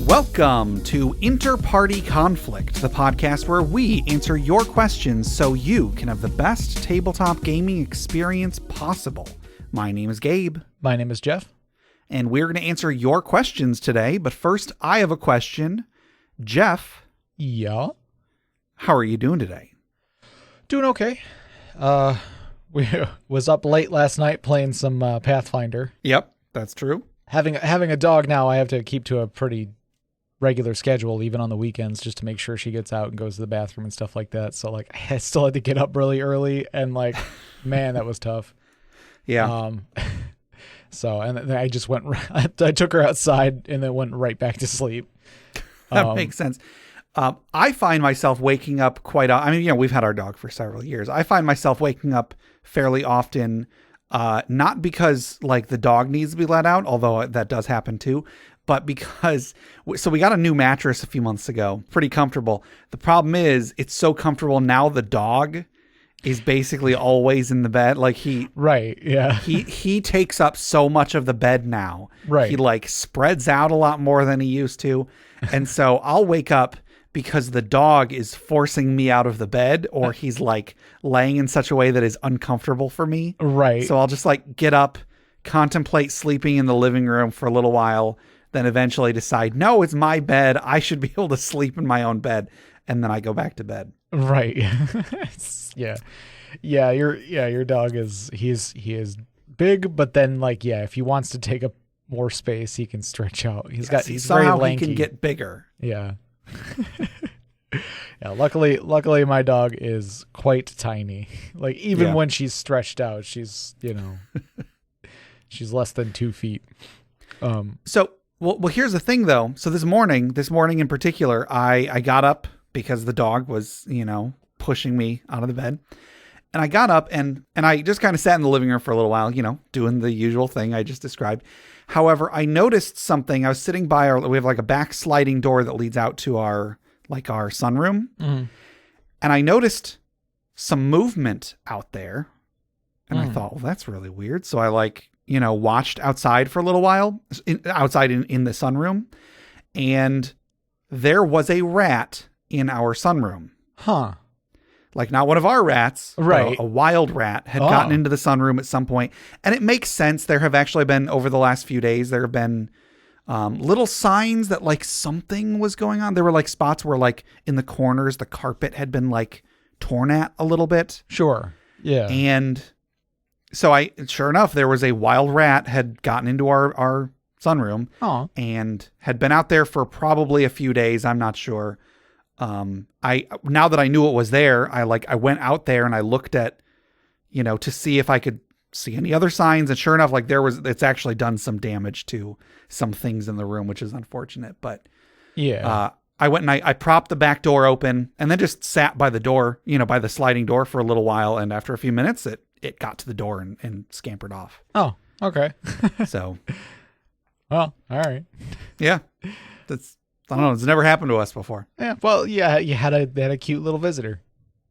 Welcome to InterPartyConflict, the podcast where we answer your questions so you can have the best tabletop gaming experience possible. My name is Gabe. My name is Jeff. And we're going to answer your questions today. But first, I have a question. Jeff. Yeah? How are you doing today? Doing okay. We was up late last night playing some Pathfinder. Yep, that's true. Having a dog now, I have to keep to a pretty regular schedule, even on the weekends, just to make sure she gets out and goes to the bathroom and stuff like that. So, like, I still had to get up really early, and, like, man, that was tough. Yeah. So, and then I just I took her outside and then went right back to sleep. That makes sense. I find myself waking up we've had our dog for several years. I find myself waking up fairly often, not because, like, the dog needs to be let out, although that does happen too, but because, so we got a new mattress a few months ago, pretty comfortable. The problem is it's so comfortable now the dog is basically always in the bed. Like right. Yeah. He takes up so much of the bed now. Right. He, like, spreads out a lot more than he used to. And so I'll wake up because the dog is forcing me out of the bed, or he's, like, laying in such a way that is uncomfortable for me. Right. So I'll just, like, get up, contemplate sleeping in the living room for a little while, then eventually decide, no, it's my bed. I should be able to sleep in my own bed. And then I go back to bed. Right. Yeah. Yeah. Your dog he is big, but then, like, yeah, if he wants to take up more space, he can stretch out. He's very lanky. He can get bigger. Yeah. Yeah. Luckily my dog is quite tiny. Like, even when she's stretched out, she's less than 2 feet. Well, here's the thing, though. So this morning in particular, I got up because the dog was, pushing me out of the bed. And I got up and I just kind of sat in the living room for a little while, doing the usual thing I just described. However, I noticed something. I was sitting by we have, like, a back sliding door that leads out to our sunroom. Mm-hmm. And I noticed some movement out there. And I thought, well, that's really weird. So I, watched outside for a little while, outside in the sunroom, and there was a rat in our sunroom. Huh. Like, not one of our rats, right? A wild rat had gotten into the sunroom at some point, and it makes sense. There have actually been, over the last few days, there have been little signs that, like, something was going on. There were, like, spots where, like, in the corners, the carpet had been, like, torn at a little bit. Sure. Yeah. And so sure enough, there was a wild rat had gotten into our sunroom and had been out there for probably a few days. I'm not sure. Now that I knew it was there, I went out there and I looked at, to see if I could see any other signs. And sure enough, like, it's actually done some damage to some things in the room, which is unfortunate. But yeah, I went and I propped the back door open and then just sat by the door, by the sliding door for a little while. And after a few minutes, it got to the door and scampered off. Oh, okay. So, well, all right. Yeah, I don't know. It's never happened to us before. Yeah. Well, yeah, you had a cute little visitor.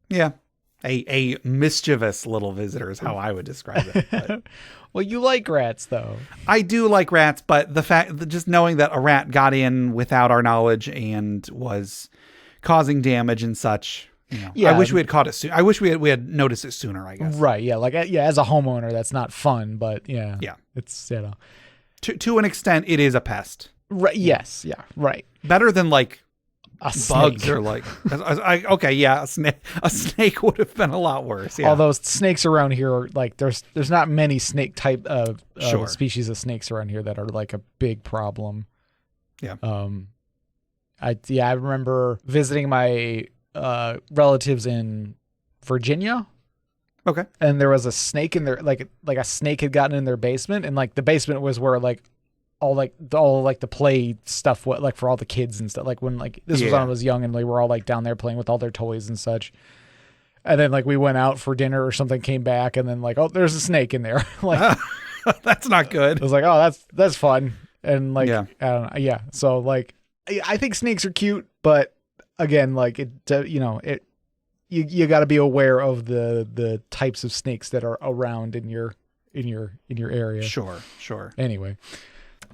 Yeah. A mischievous little visitor is how I would describe it. But well, you like rats, though. I do like rats, but the fact that just knowing that a rat got in without our knowledge and was causing damage and such, yeah. I wish we had caught it soon. I wish we had noticed it sooner, I guess. Right. Yeah. Like, yeah, as a homeowner, that's not fun, but yeah. Yeah. It's, to an extent, it is a pest. Right. Yes. Yeah. Right. Better than, like, a bugs snake. or, like, okay. Yeah. A snake would have been a lot worse. Yeah. Although snakes around here are, like, there's not many snake type of sure. species of snakes around here that are, like, a big problem. Yeah. I remember visiting my relatives in Virginia. Okay. And there was a snake in there, like a snake had gotten in their basement, and, like, the basement was where, like, all the play stuff, like, for all the kids and stuff. Like, when, like, this was when I was young and they were all, like, down there playing with all their toys and such. And then, like, we went out for dinner or something, came back, and then, like, oh, there's a snake in there. Like, that's not good. I was like, oh, that's fun. And, like, yeah. I don't know. Yeah. So, like, I think snakes are cute, but again, like, you got to be aware of the types of snakes that are around in your area. Sure. Anyway,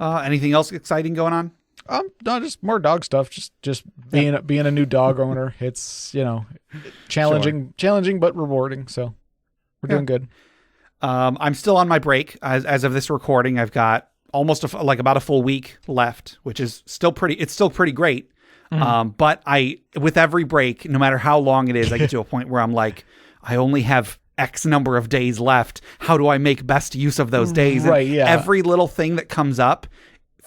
anything else exciting going on? No, just more dog stuff. Just being a new dog owner. It's challenging but rewarding. So we're doing good. I'm still on my break as of this recording. I've got almost about a full week left, which is still pretty great. But with every break, no matter how long it is, I get to a point where I'm like, I only have X number of days left. How do I make best use of those days? Right, and every little thing that comes up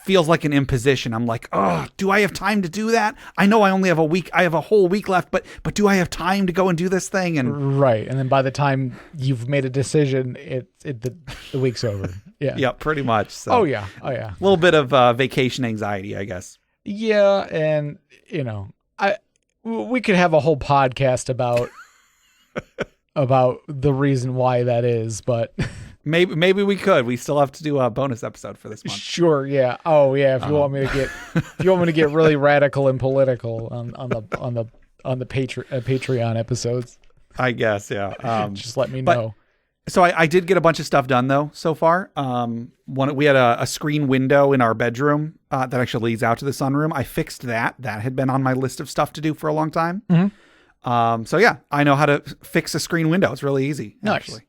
feels like an imposition. I'm like, oh, do I have time to do that? I know I only have a week. I have a whole week left, but do I have time to go and do this thing? And right. And then by the time you've made a decision, the week's over. Yeah. Yeah, pretty much. So. Oh yeah. A little bit of vacation anxiety, I guess. Yeah. And we could have a whole podcast about the reason why that is, but maybe we could. We still have to do a bonus episode for this month. Sure, yeah. Oh, yeah. If you want me to get really radical and political on the Patreon episodes, I guess, yeah. Just let me know. So I did get a bunch of stuff done though so far. We had a screen window in our bedroom that actually leads out to the sunroom. I fixed that. That had been on my list of stuff to do for a long time. Mm-hmm. So yeah, I know how to fix a screen window. It's really easy, actually.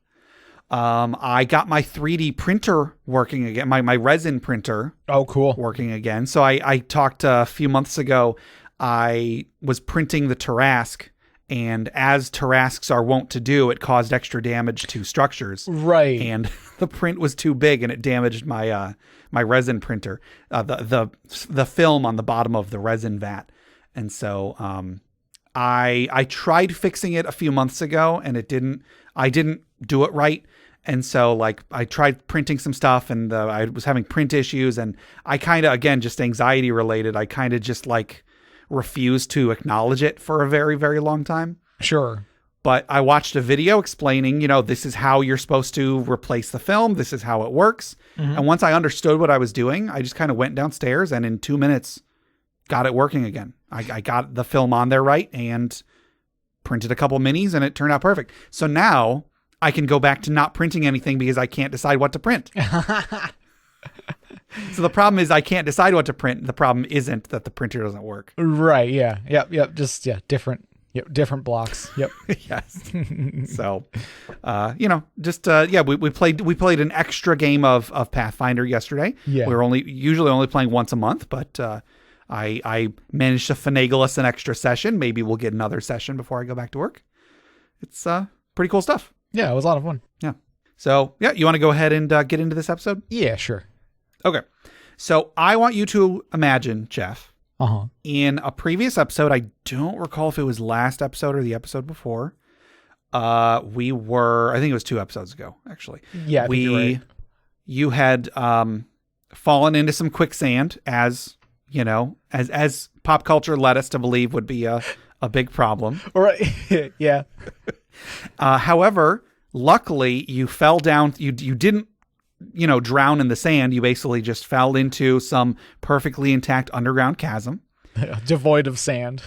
I got my 3D printer working again, my resin printer. Oh, cool. Working again. So I talked a few months ago, I was printing the Tarrasque, and as Tarrasques are wont to do, it caused extra damage to structures. Right. And the print was too big and it damaged my my resin printer, the film on the bottom of the resin vat. And so I tried fixing it a few months ago and I didn't do it right. And so I tried printing some stuff and I was having print issues, and I kind of, again, just anxiety related, I kind of just refused to acknowledge it for a very, very long time. Sure. But I watched a video explaining, this is how you're supposed to replace the film. This is how it works. Mm-hmm. And once I understood what I was doing, I just kind of went downstairs and in 2 minutes got it working again. I got the film on there right and printed a couple minis and it turned out perfect. So now I can go back to not printing anything because I can't decide what to print. So the problem is I can't decide what to print. The problem isn't that the printer doesn't work. Right. Yeah. Yep. Just different. Yep. Different blocks. Yep. Yes. So, we played an extra game of Pathfinder yesterday. Yeah. We were usually only playing once a month, but I managed to finagle us an extra session. Maybe we'll get another session before I go back to work. It's pretty cool stuff. Yeah, it was a lot of fun. Yeah. So, yeah, you want to go ahead and get into this episode? Yeah, sure. Okay. So I want you to imagine, Jeff, in a previous episode, I don't recall if it was last episode or the episode before. I think it was 2 episodes ago, actually. Yeah, I think you're right. You had fallen into some quicksand, as pop culture led us to believe would be a big problem. Right. Yeah. However, luckily you fell down. You didn't, drown in the sand. You basically just fell into some perfectly intact underground chasm. Devoid of sand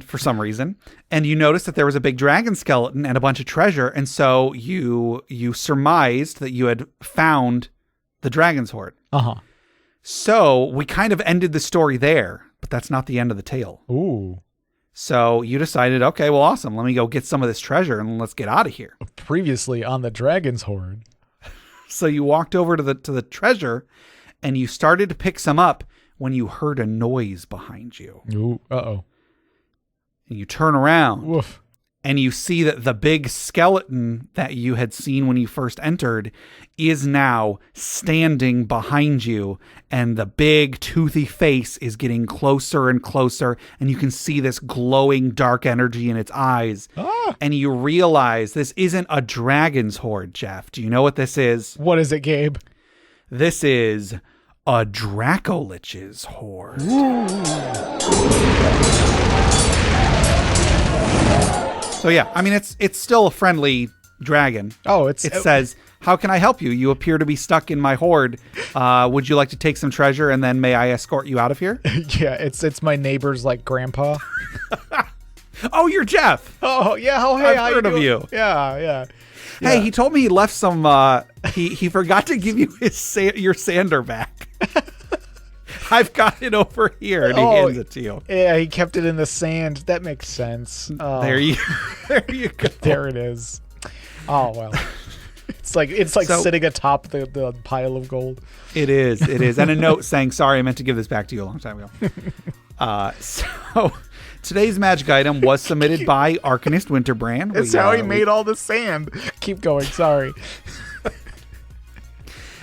For some reason. And you noticed that there was a big dragon skeleton and a bunch of treasure. And so you surmised that you had found the dragon's hoard. So we kind of ended the story there, but that's not the end of the tale. Ooh. So you decided, okay, well, awesome. Let me go get some of this treasure and let's get out of here. Previously on the dragon's hoard. So you walked over to the treasure and you started to pick some up when you heard a noise behind you. Ooh, uh-oh. And you turn around. Woof. And you see that the big skeleton that you had seen when you first entered is now standing behind you. And the big toothy face is getting closer and closer. And you can see this glowing dark energy in its eyes. Ah. And you realize this isn't a dragon's hoard, Jeff. Do you know what this is? What is it, Gabe? This is a Dracolich's hoard. So yeah, I mean, it's still a friendly dragon. Oh, it says, "How can I help you? You appear to be stuck in my hoard. Would you like to take some treasure and then may I escort you out of here?" Yeah, it's my neighbor's grandpa. Oh, you're Jeff. Oh yeah. Oh hey, I've heard of you. Yeah. Hey, he told me he left some. He forgot to give you your sander back. I've got it over here. And he hands it to you. Yeah, he kept it in the sand. That makes sense. Oh. There you go. There it is. Oh, well. It's like sitting atop the pile of gold. It is. And a note saying, sorry, I meant to give this back to you a long time ago. So today's magic item was submitted by Arcanist Winterbrand. That's how he made all the sand. Keep going. Sorry.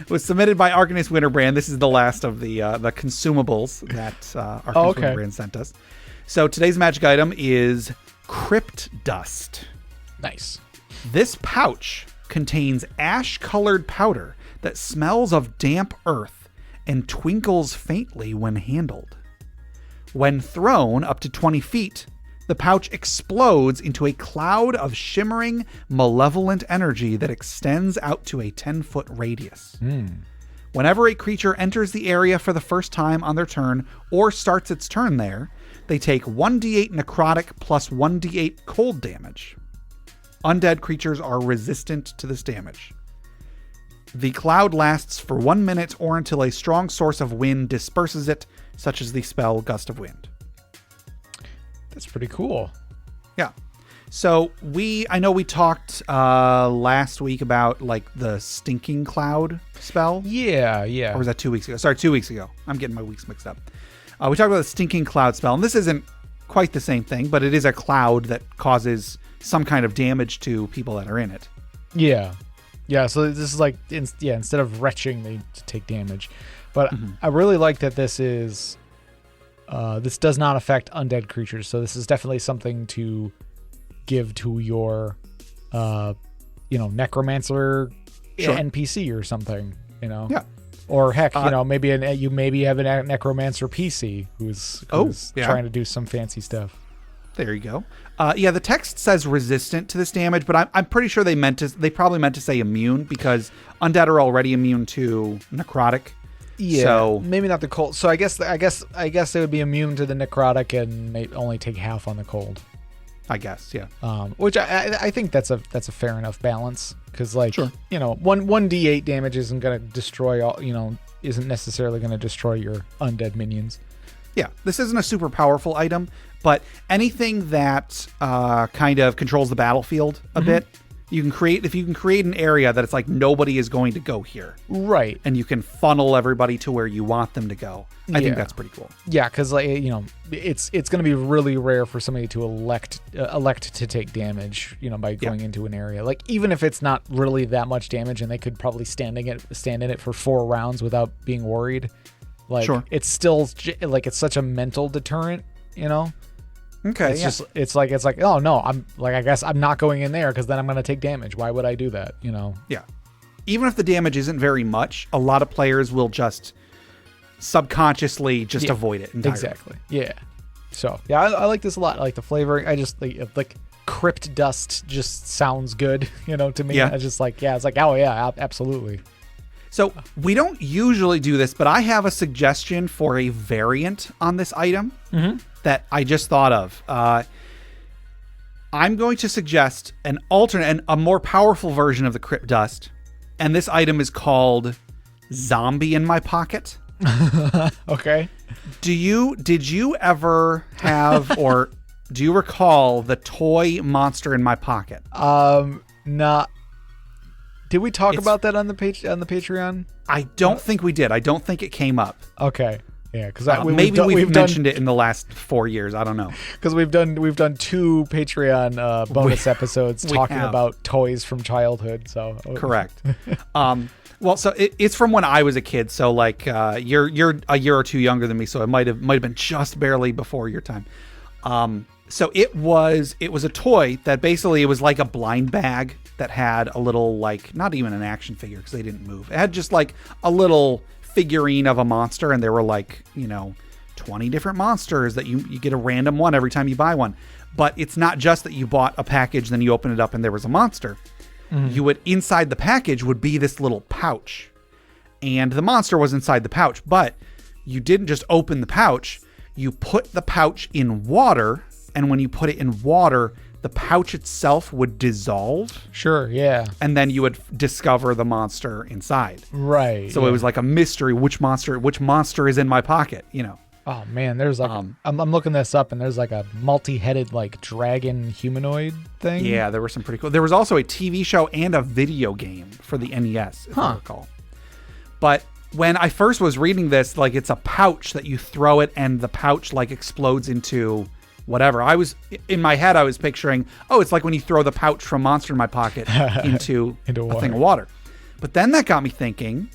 Was submitted by Arcanist Winterbrand. This is the last of the consumables that Arcanist Winterbrand sent us. So today's magic item is Crypt Dust. Nice. This pouch contains ash-colored powder that smells of damp earth and twinkles faintly when handled. When thrown up to 20 feet, the pouch explodes into a cloud of shimmering, malevolent energy that extends out to a 10-foot radius. Whenever a creature enters the area for the first time on their turn or starts its turn there, they take 1d8 necrotic plus 1d8 cold damage. Undead creatures are resistant to this damage. The cloud lasts for 1 minute or until a strong source of wind disperses it, such as the spell Gust of Wind. That's pretty cool. Yeah. So I know we talked last week about like the Stinking Cloud spell. Yeah. Or was that 2 weeks ago? Sorry, 2 weeks ago. I'm getting my weeks mixed up. We talked about the Stinking Cloud spell, and this isn't quite the same thing, but it is a cloud that causes some kind of damage to people that are in it. Yeah. So this is like, instead of retching, they take damage. But I really like that this is, this does not affect undead creatures. So this is definitely something to give to your, necromancer NPC or something, Yeah. Or heck, maybe you have a necromancer PC who's trying to do some fancy stuff. There you go. The text says resistant to this damage, but I'm pretty sure they probably meant to say immune because undead are already immune to necrotic. Yeah, so maybe not the cold. So I guess they would be immune to the necrotic and may only take half on the cold. I guess, yeah. Which I think that's a fair enough balance because one 1d8 damage isn't gonna destroy all. Isn't necessarily gonna destroy your undead minions. Yeah, this isn't a super powerful item, but anything that kind of controls the battlefield a bit, if you can create an area that it's like nobody is going to go here. Right. And you can funnel everybody to where you want them to go. I think that's pretty cool. Yeah, because it's going to be really rare for somebody to elect to take damage, by going into an area. Like even if it's not really that much damage and they could probably stand in it for 4 rounds without being worried. Like it's still like it's such a mental deterrent, Okay. It's like oh no, I'm like I guess I'm not going in there because then I'm going to take damage. Why would I do that? Yeah. Even if the damage isn't very much, a lot of players will just subconsciously avoid it entirely. Exactly. Yeah. So I like this a lot. I like the flavoring. I just like Crypt Dust just sounds good, to me. Yeah. I just it's like oh yeah, absolutely. So we don't usually do this, but I have a suggestion for a variant on this item that I just thought of. I'm going to suggest an alternate and a more powerful version of the Crypt Dust, and this item is called Zombie in My Pocket. Okay. Did you ever have or do you recall the toy Monster in My Pocket? Not. Did we talk about that on the Patreon? I don't think we did. I don't think it came up. Okay. Yeah, because we've mentioned it in the last 4 years. I don't know. Because we've done 2 Patreon bonus episodes talking about toys from childhood. So correct. Well, so it's from when I was a kid. So like you're a year or two younger than me. So it might have been just barely before your time. So it was a toy that basically it was like a blind bag that had a little like not even an action figure because they didn't move. It had just like a little figurine of a monster, and there were like 20 different monsters that you get a random one every time you buy one. But it's not just that you bought a package, then you open it up and there was a monster. You would inside the package would be this little pouch, and the monster was inside the pouch. But you didn't just open the pouch; you put the pouch in water. And when you put it in water, the pouch itself would dissolve. Sure, yeah. And then you would discover the monster inside. Right. So it was like a mystery. Which monster is in my pocket, you know? Oh man, there's like I'm looking this up, and there's like a multi-headed like dragon humanoid thing. Yeah, there were some pretty cool. There was also a TV show and a video game for the NES, if I recall. But when I first was reading this, like it's a pouch that you throw it, and the pouch like explodes into whatever. In my head, I was picturing, it's like when you throw the pouch from Monster in My Pocket into a thing of water. But then that got me thinking,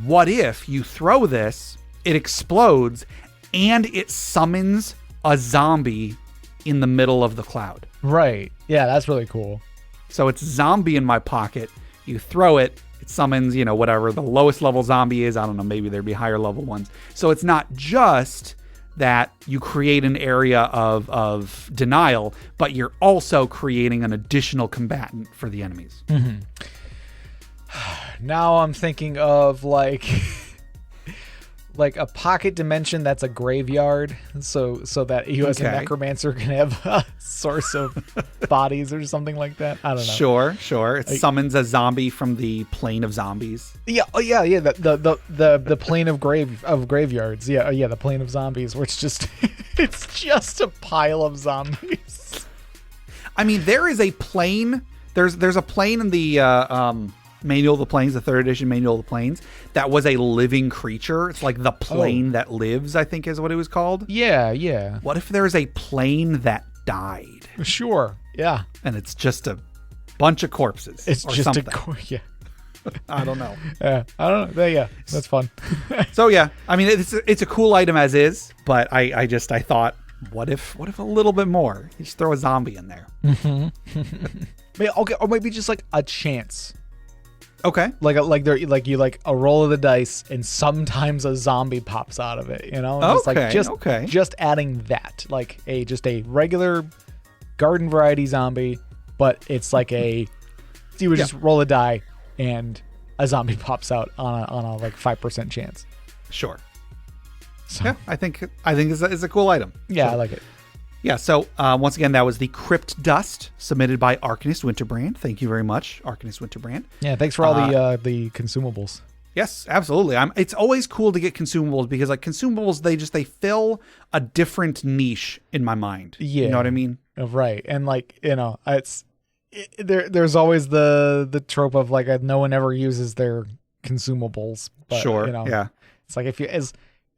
what if you throw this, it explodes, and it summons a zombie in the middle of the cloud? Right. Yeah, that's really cool. So it's zombie in my pocket. You throw it, it summons, whatever the lowest level zombie is. I don't know, maybe there'd be higher level ones. So it's not just that you create an area of denial, but you're also creating an additional combatant for the enemies. Mm-hmm. Now I'm thinking of like a pocket dimension that's a graveyard, so that you as a necromancer can have a source of bodies or something like that. I don't know. Sure. It summons a zombie from the plane of zombies. Yeah. Oh yeah. The plane of graveyards. Yeah. The plane of zombies, where it's just a pile of zombies. I mean, there is a plane. There's a plane in the Manual of the Planes, the 3rd edition Manual of the Planes, that was a living creature. It's like the plane that lives, I think is what it was called. Yeah. What if there's a plane that died? Sure, yeah. And it's just a bunch of corpses. It's or just something. yeah. I don't know. Yeah, I don't know. Yeah, that's fun. So yeah, I mean, it's a cool item as is, but I thought, what if a little bit more? You just throw a zombie in there. Mm-hmm. Okay, or maybe just like a chance. Okay. Like a roll of the dice, and sometimes a zombie pops out of it, Just adding that, like just a regular garden variety zombie, but it's like you would just roll a die and a zombie pops out on a like 5% chance. Sure. So, yeah, I think it's a cool item. Yeah, so, I like it. Yeah, so once again, that was the Crypt Dust submitted by Arcanist Winterbrand. Thank you very much, Arcanist Winterbrand. Yeah, thanks for all the consumables. Yes, absolutely. It's always cool to get consumables because like consumables, they fill a different niche in my mind. Yeah, you know what I mean? Right, and like there's always the trope of like no one ever uses their consumables. But, sure. Yeah. It's like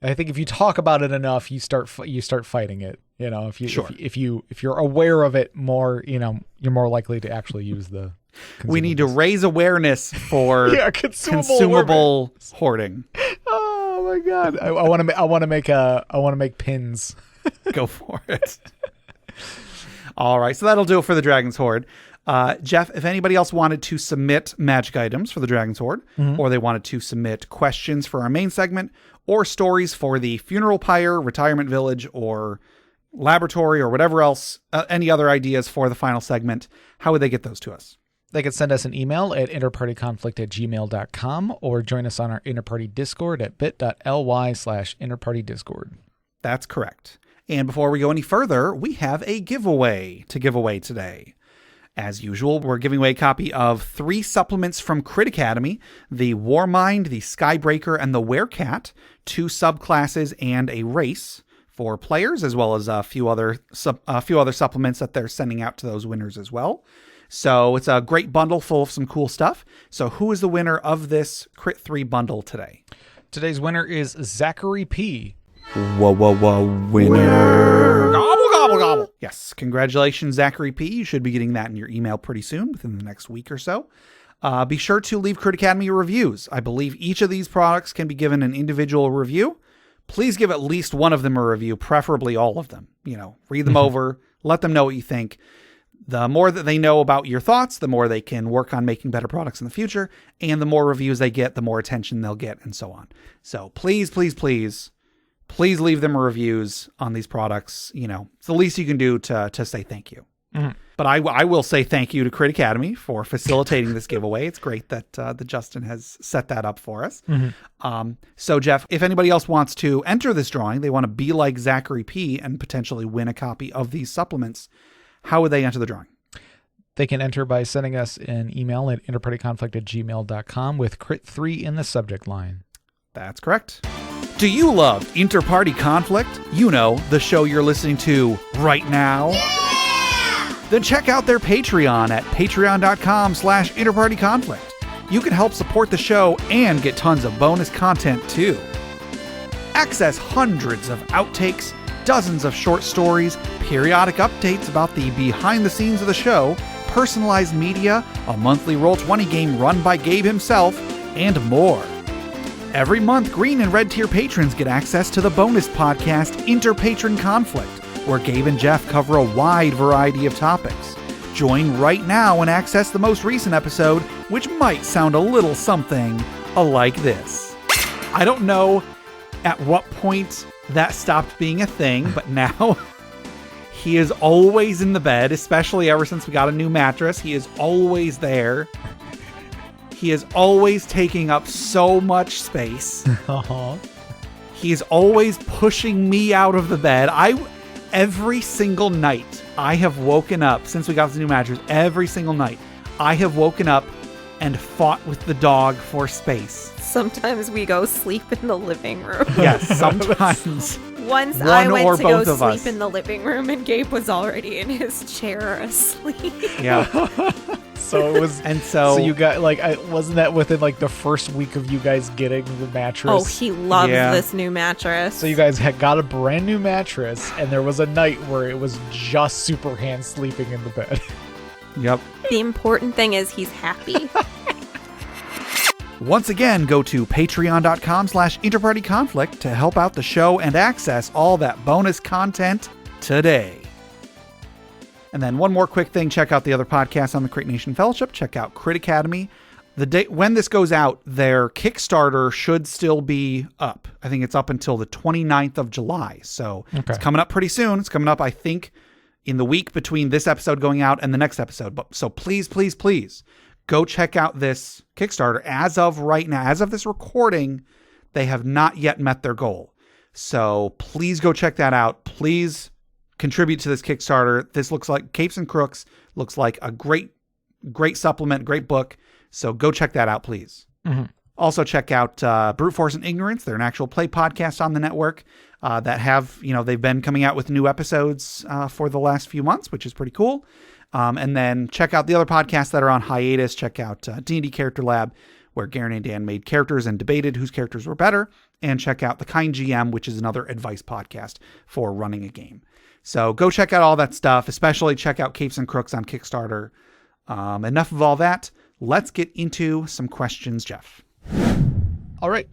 I think if you talk about it enough, you start fighting it. If you're aware of it more, you're more likely to actually use the. We need to raise awareness for consumable hoarding. Oh my god! I want to make pins. Go for it. All right, so that'll do it for the Dragon's Hoard. Jeff, if anybody else wanted to submit magic items for the Dragon's Hoard, or they wanted to submit questions for our main segment, or stories for the funeral pyre, retirement village, or laboratory, or whatever else, any other ideas for the final segment, how would they get those to us? They could send us an email at interpartyconflict@gmail.com or join us on our Interparty Discord at bit.ly/interpartydiscord. That's correct. And before we go any further, we have a giveaway to give away today. As usual, we're giving away a copy of 3 supplements from Crit Academy, the Warmind, the Skybreaker, and the Werecat, 2 subclasses and a race for players, as well as a few other supplements that they're sending out to those winners as well. So it's a great bundle full of some cool stuff. So who is the winner of this Crit 3 bundle today? Today's winner is Zachary P. Winner. Gobble, gobble, gobble. Yes, congratulations, Zachary P. You should be getting that in your email pretty soon, within the next week or so. Be sure to leave Crit Academy reviews. I believe each of these products can be given an individual review. Please give at least one of them a review, preferably all of them. Read them over, let them know what you think. The more that they know about your thoughts, the more they can work on making better products in the future. And the more reviews they get, the more attention they'll get, and so on. So please leave them reviews on these products. It's the least you can do to say thank you. Mm-hmm. But I will say thank you to Crit Academy for facilitating this giveaway. It's great that Justin has set that up for us. Mm-hmm. So Jeff, if anybody else wants to enter this drawing, they want to be like Zachary P and potentially win a copy of these supplements, how would they enter the drawing? They can enter by sending us an email at interpartyconflict@gmail.com with Crit3 in the subject line. That's correct. Do you love Interparty Conflict? You know, the show you're listening to right now? Yeah! Then check out their Patreon at patreon.com/interpartyconflict. You can help support the show and get tons of bonus content too. Access hundreds of outtakes, dozens of short stories, periodic updates about the behind the scenes of the show, personalized media, a monthly Roll20 game run by Gabe himself, and more. Every month, Green and Red Tier patrons get access to the bonus podcast InterPatronConflict, where Gabe and Jeff cover a wide variety of topics. Join right now and access the most recent episode, which might sound a little something like this. I don't know at what point that stopped being a thing, but now he is always in the bed, especially ever since we got a new mattress. He is always there. He is always taking up so much space. He is always pushing me out of the bed. Every single night I have woken up since we got this new mattress. Every single night I have woken up and fought with the dog for space. Sometimes we go sleep in the living room. Yes, sometimes. Once I went to go sleep in the living room and Gabe was already in his chair asleep. Yeah. So it was, and so you got wasn't that within like the first week of you guys getting the mattress? Oh, he loves this new mattress. So you guys had got a brand new mattress, and there was a night where it was just Superhand sleeping in the bed. Yep. The important thing is he's happy. Once again, go to patreon.com/interpartyconflict to help out the show and access all that bonus content today. And then one more quick thing, check out the other podcasts on the Crit Nation Fellowship. Check out Crit Academy. The day when this goes out, their Kickstarter should still be up. I think it's up until the 29th of July. So It's coming up pretty soon. It's coming up, I think, in the week between this episode going out and the next episode. So please, please, please go check out this Kickstarter. As of right now, as of this recording, they have not yet met their goal. So please go check that out. Please contribute to this Kickstarter. This looks like Capes and Crooks, looks like a great supplement, great book. So go check that out, please. Mm-hmm. Also check out Brute Force and Ignorance. They're an actual play podcast on the network that have, they've been coming out with new episodes for the last few months, which is pretty cool. And then check out the other podcasts that are on hiatus. Check out D&D Character Lab, where Garen and Dan made characters and debated whose characters were better. And check out The Kind GM, which is another advice podcast for running a game. So go check out all that stuff, especially check out Capes and Crooks on Kickstarter. Enough of all that. Let's get into some questions, Jeff. All right.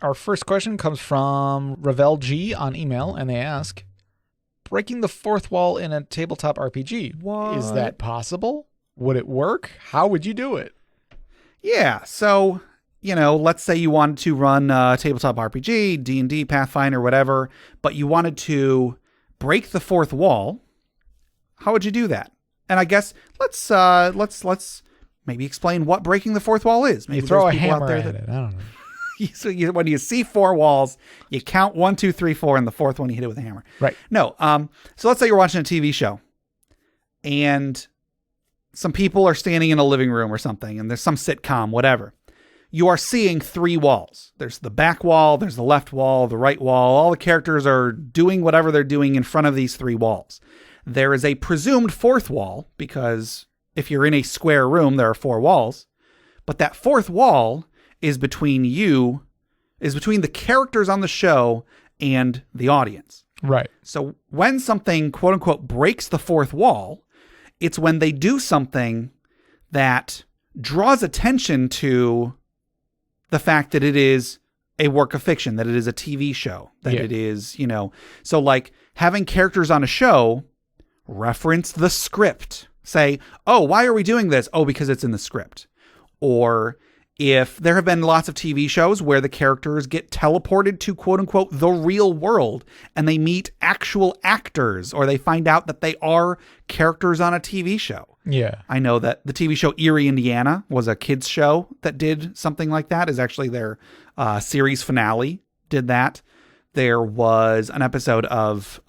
Our first question comes from Ravel G on email, and they ask, breaking the fourth wall in a tabletop RPG. What? Is that possible? Would it work? How would you do it? Yeah, so, let's say you wanted to run a tabletop RPG, D&D, Pathfinder, whatever, but you wanted to break the fourth wall. How would you do that? And I guess let's maybe explain what breaking the fourth wall is. Maybe you throw a hammer at it. I don't know. So when you see four walls, you count 1, 2, 3, 4, and the fourth one you hit it with a hammer. Right. No. So let's say you're watching a TV show, and some people are standing in a living room or something, and there's some sitcom, whatever. You are seeing 3 walls. There's the back wall, there's the left wall, the right wall. All the characters are doing whatever they're doing in front of these 3 walls. There is a presumed fourth wall, because if you're in a square room, there are 4 walls. But that fourth wall is between the characters on the show and the audience. Right. So when something, quote unquote, breaks the fourth wall, it's when they do something that draws attention to the fact that it is a work of fiction, that it is a TV show, that it is, so like having characters on a show reference the script, say, oh, why are we doing this? Oh, because it's in the script. Or if there have been lots of TV shows where the characters get teleported to, quote unquote, the real world, and they meet actual actors, or they find out that they are characters on a TV show. Yeah. I know that the TV show Erie, Indiana was a kids show that did something like that. Is actually their series finale did that. There was an episode of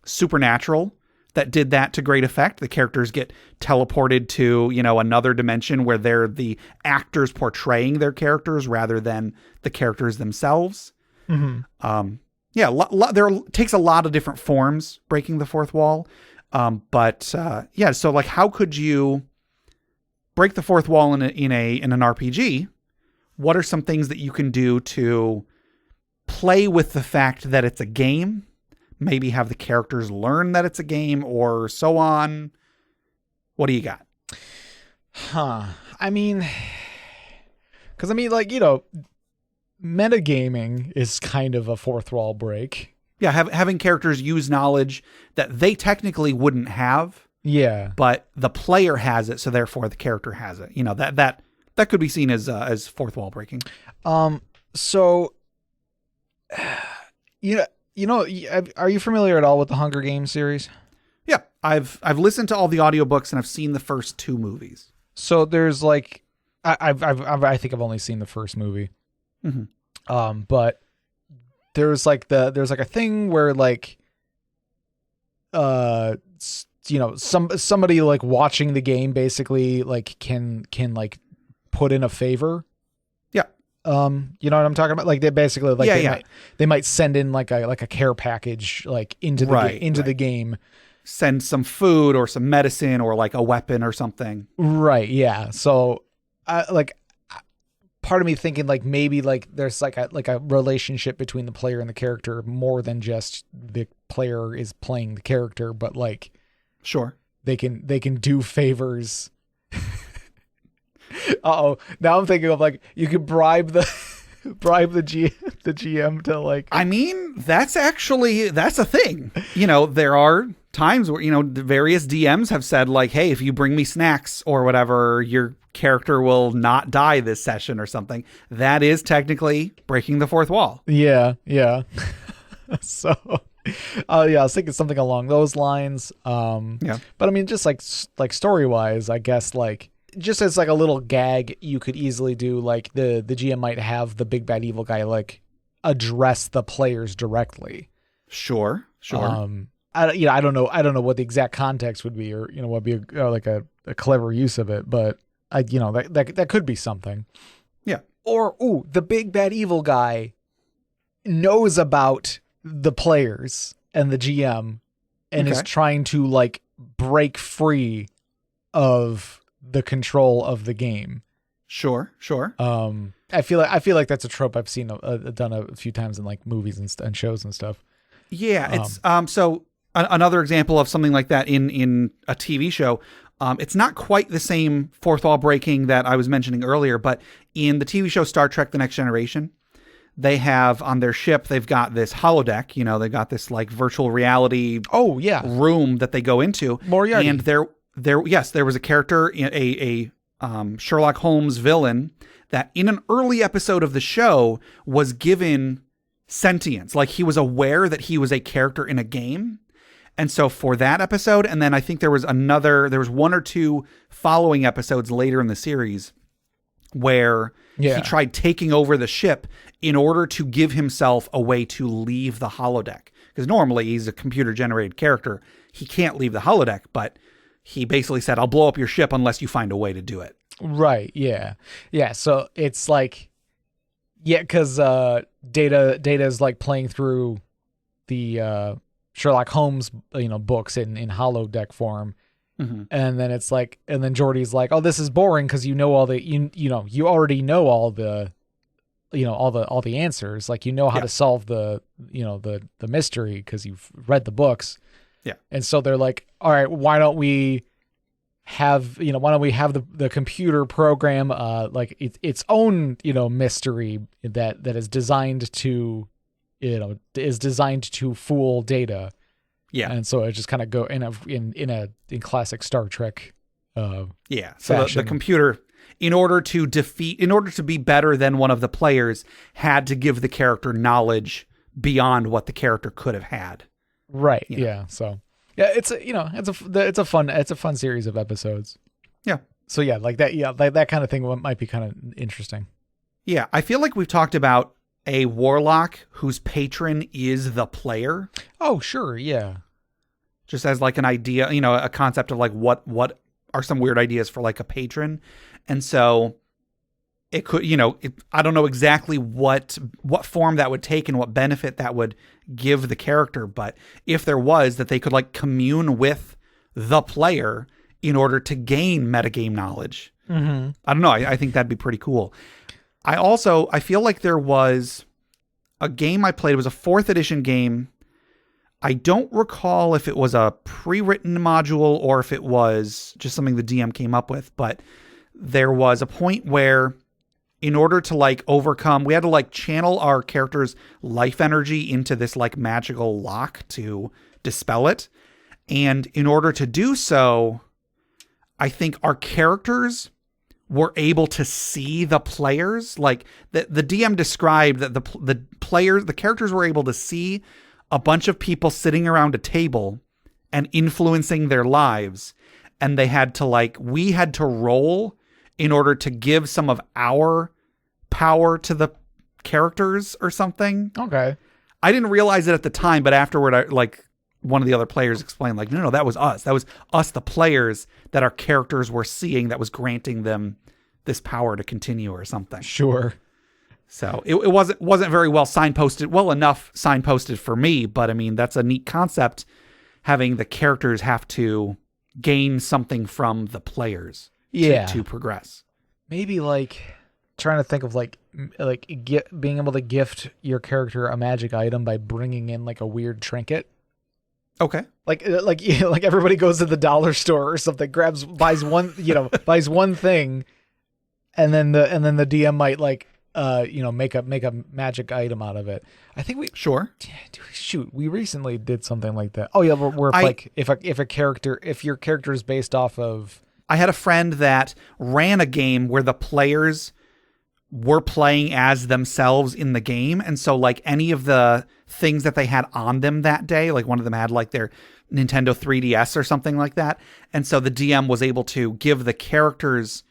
Supernatural that did that to great effect. The characters get teleported to, another dimension where they're the actors portraying their characters rather than the characters themselves. Mm-hmm. There takes a lot of different forms, breaking the fourth wall. So like, how could you break the fourth wall in an RPG? What are some things that you can do to play with the fact that it's a game? Maybe have the characters learn that it's a game or so on. What do you got? I mean, because metagaming is kind of a fourth wall break. Yeah, having characters use knowledge that they technically wouldn't have. Yeah, but the player has it, so therefore the character has it. That could be seen as fourth wall breaking. So, are you familiar at all with the Hunger Games series? Yeah, I've listened to all the audiobooks and I've seen the first 2 movies. So there's like, I think I've only seen the first movie. Mm-hmm. But there's like a thing where like, somebody like watching the game basically like can like put in a favor. Yeah. You know what I'm talking about? Like they basically like they might send in like a care package like into the the game. Send some food or some medicine or like a weapon or something. Right. Yeah. So part of me thinking like maybe like there's like a relationship between the player and the character more than just the player is playing the character, but like sure they can do favors. Uh-oh. Now I'm thinking of like you could bribe the GM to like. I mean, that's a thing. There are times where, the various DMs have said like, hey, if you bring me snacks or whatever, your character will not die this session or something. That is technically breaking the fourth wall. Yeah. Yeah. So, I was thinking something along those lines. Yeah. But I mean, just like story wise, I guess like just as like a little gag, you could easily do like the GM might have the big bad evil guy like address the players directly. Sure. I don't know what the exact context would be, or what would be a clever use of it, but that could be something. Yeah. Or the big bad evil guy knows about the players and the GM and is trying to like break free of the control of the game. Sure. I feel like that's a trope I've seen done a few times in like movies and shows and stuff. Yeah, it's so another example of something like that in a TV show. It's not quite the same fourth wall breaking that I was mentioning earlier, but in the TV show Star Trek: The Next Generation, they have on their ship, they've got this holodeck. They've got this like virtual reality room that they go into. Moriarty. And there was a character, a Sherlock Holmes villain that in an early episode of the show was given sentience. Like he was aware that he was a character in a game. And so for that episode, and then I think there was 1 or 2 following episodes later in the series where he tried taking over the ship in order to give himself a way to leave the holodeck. Because normally he's a computer generated character. He can't leave the holodeck, but he basically said, I'll blow up your ship unless you find a way to do it. Right. Yeah. Yeah. So it's like, because Data is like playing through the Sherlock Holmes, books in holodeck form. Mm-hmm. And then it's like, and then Geordi's like, oh, this is boring because you already know all the, all the answers. Like, how to solve the mystery because you've read the books. Yeah. And so they're like, all right, why don't we have the computer program like its own mystery that is designed to fool Data. Yeah. And so it just kind of go in classic Star Trek so the computer, in order to be better than one of the players, had to give the character knowledge beyond what the character could have had. Right. Yeah. So yeah, it's a fun series of episodes. Yeah. So yeah, like that. Yeah, like that kind of thing might be kind of interesting. Yeah, I feel like we've talked about a warlock whose patron is the player. Oh, sure. Yeah. just as like an idea, a concept of like what are some weird ideas for like a patron. And so it could, I don't know exactly what form that would take and what benefit that would give the character. But if there was, that they could like commune with the player in order to gain metagame knowledge. Mm-hmm. I don't know. I think that'd be pretty cool. I feel like there was a game I played. It was a 4th edition game. I don't recall if it was a pre-written module or if it was just something the DM came up with, but there was a point where in order to like overcome, we had to like channel our character's life energy into this like magical lock to dispel it. And in order to do so, I think our characters were able to see the players. Like the DM described that the characters were able to see a bunch of people sitting around a table and influencing their lives. And we had to roll in order to give some of our power to the characters or something. Okay. I didn't realize it at the time, but afterward, one of the other players explained like, no, that was us. That was us, the players that our characters were seeing that was granting them this power to continue or something. Sure. So it wasn't very well signposted, well enough signposted for me, but I mean, that's a neat concept, having the characters have to gain something from the players to progress. Maybe like trying to think of being able to gift your character a magic item by bringing in like a weird trinket. Okay. Like everybody goes to the dollar store or something, buys one thing, and then the DM might make a magic item out of it. I think we recently did something like that. Oh yeah, if your character is based off of. I had a friend that ran a game where the players were playing as themselves in the game, and so like any of the things that they had on them that day, like one of them had like their Nintendo 3DS or something like that, and so the DM was able to give the characters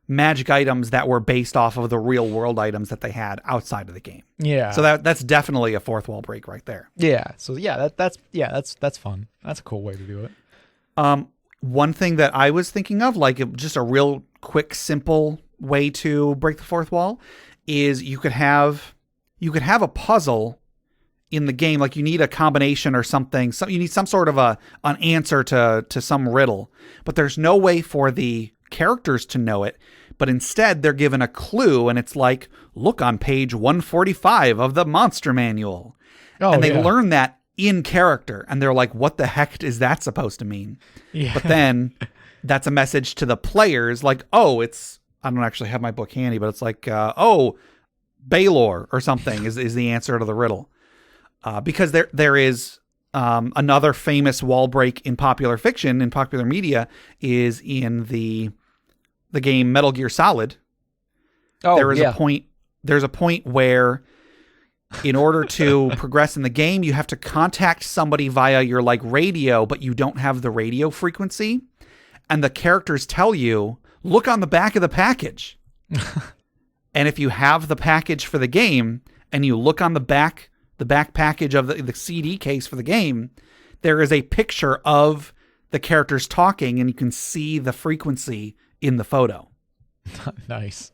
magic items that were based off of the real world items that they had outside of the game. Yeah. So that's definitely a fourth wall break right there. Yeah. So yeah, that's fun. That's a cool way to do it. One thing that I was thinking of, like just a real quick, simple way to break the fourth wall, is you could have a puzzle in the game. Like you need a combination or something. You need some sort of an answer to some riddle, but there's no way for the characters to know it, but instead they're given a clue, and it's like, look on page 145 of the monster manual. And they learn that in character, and they're like, what the heck is that supposed to mean? Yeah. But then that's a message to the players, like, oh, it's, I don't actually have my book handy, but it's like, Baylor or something is the answer to the riddle. Because there is another famous wall break in popular fiction, in popular media, is in the game Metal Gear Solid. Oh, there's a point where in order to progress in the game, you have to contact somebody via your like radio, but you don't have the radio frequency. And the characters tell you, look on the back of the package. And if you have the package for the game and you look on the back package of the CD case for the game, there is a picture of the characters talking, and you can see the frequency in the photo. Nice.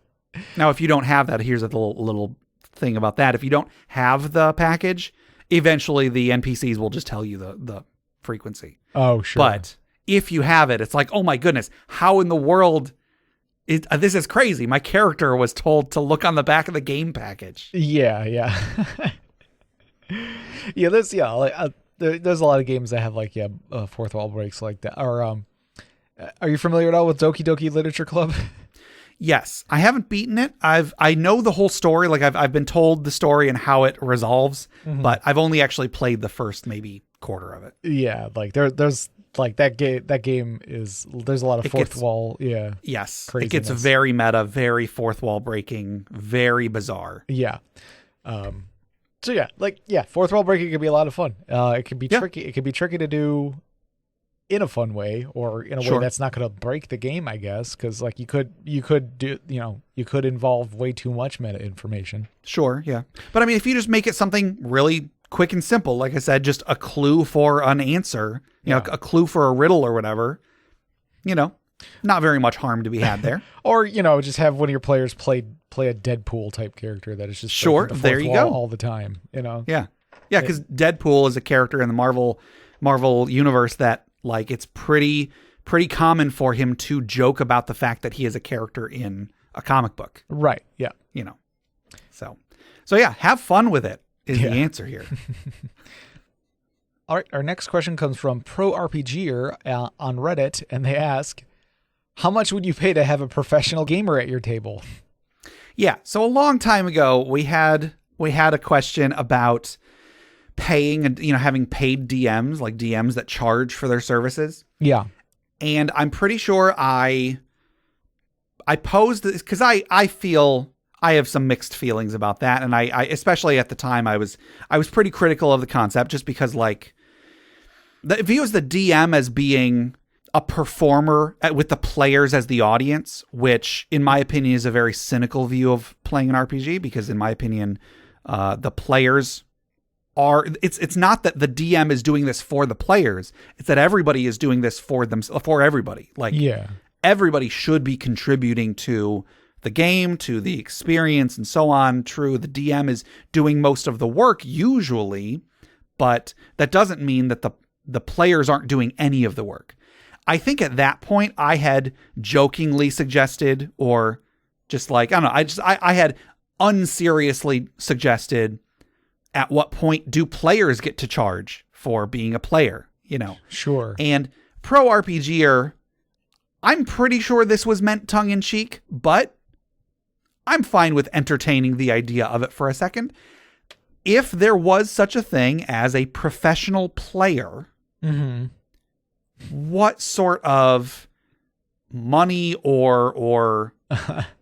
Now, if you don't have that, here's a little thing about that. If you don't have the package, eventually the NPCs will just tell you the frequency. Oh, sure. But if you have it, it's like, oh my goodness, how in the world this is crazy. My character was told to look on the back of the game package. Yeah. Yeah, there's a lot of games that have fourth wall breaks like that. Or are you familiar at all with Doki Doki Literature Club? Yes, I haven't beaten it. I know the whole story. Like I've been told the story and how it resolves, but I've only actually played the first maybe quarter of it. Yeah, like there's like that game is, there's a lot of fourth wall. Yeah. Yes. Craziness. It gets very meta, very fourth wall breaking, very bizarre. Yeah. So fourth wall breaking can be a lot of fun. It can be tricky. It can be tricky to do in a fun way, or in a way that's not going to break the game, I guess, because like you could involve way too much meta information. Sure, yeah. But I mean, if you just make it something really quick and simple. Like I said, just a clue for an answer, you know, a clue for a riddle or whatever, you know, not very much harm to be had there. Or, you know, just have one of your players play a Deadpool type character that is just sure. The there you go all the time, you know? Yeah. Yeah. Cause Deadpool is a character in the Marvel universe that like, it's pretty common for him to joke about the fact that he is a character in a comic book. Right. Yeah. You know, so yeah, have fun with it is the answer here. All right. Our next question comes from Pro RPGer on Reddit, and they ask, how much would you pay to have a professional gamer at your table? Yeah. So a long time ago, we had a question about paying and, you know, having paid DMs, like DMs that charge for their services. Yeah. And I'm pretty sure I posed this because I feel I have some mixed feelings about that. And I especially at the time, I was pretty critical of the concept just because like it views the DM as being a performer with the players as the audience, which in my opinion is a very cynical view of playing an RPG because in my opinion, the players it's not that the DM is doing this for the players. It's that everybody is doing this for everybody. Like everybody should be contributing to the game, to the experience and so on. True. The DM is doing most of the work usually, but that doesn't mean that the players aren't doing any of the work. I think at that point I had jokingly suggested, or just like, I don't know, I had unseriously suggested at what point do players get to charge for being a player, you know? Sure. And Pro RPGer, I'm pretty sure this was meant tongue in cheek, but I'm fine with entertaining the idea of it for a second. If there was such a thing as a professional player, what sort of money or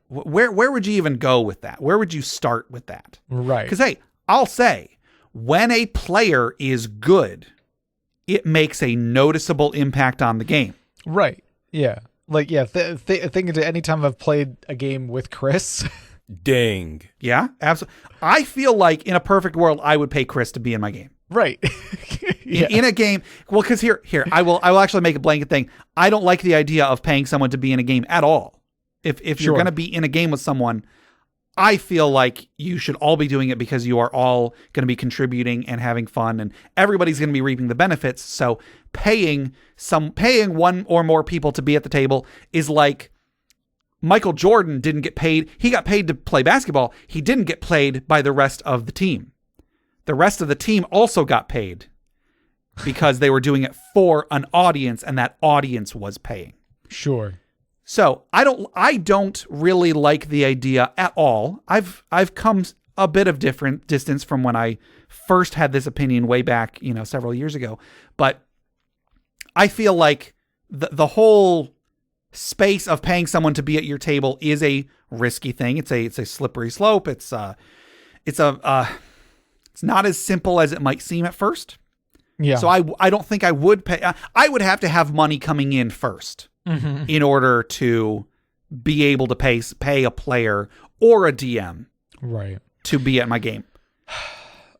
where would you even go with that? Where would you start with that? Right. Because, hey, I'll say, when a player is good, it makes a noticeable impact on the game. Right. Yeah. Like, yeah, think into any time I've played a game with Chris. Dang. Yeah, absolutely. I feel like in a perfect world, I would pay Chris to be in my game. Right. Yeah. In a game. Well, because here, I will actually make a blanket thing. I don't like the idea of paying someone to be in a game at all. If you're going to be in a game with someone, I feel like you should all be doing it because you are all going to be contributing and having fun, and everybody's going to be reaping the benefits. So paying one or more people to be at the table is like Michael Jordan didn't get paid. He got paid to play basketball. He didn't get paid by the rest of the team. The rest of the team also got paid because they were doing it for an audience, and that audience was paying. Sure. So I don't really like the idea at all. I've come a bit of different distance from when I first had this opinion way back, you know, several years ago. But I feel like the whole space of paying someone to be at your table is a risky thing. It's a slippery slope. It's not as simple as it might seem at first. Yeah. So I don't think I would pay. I would have to have money coming in first. In order to be able to pay a player or a DM right to be at my game.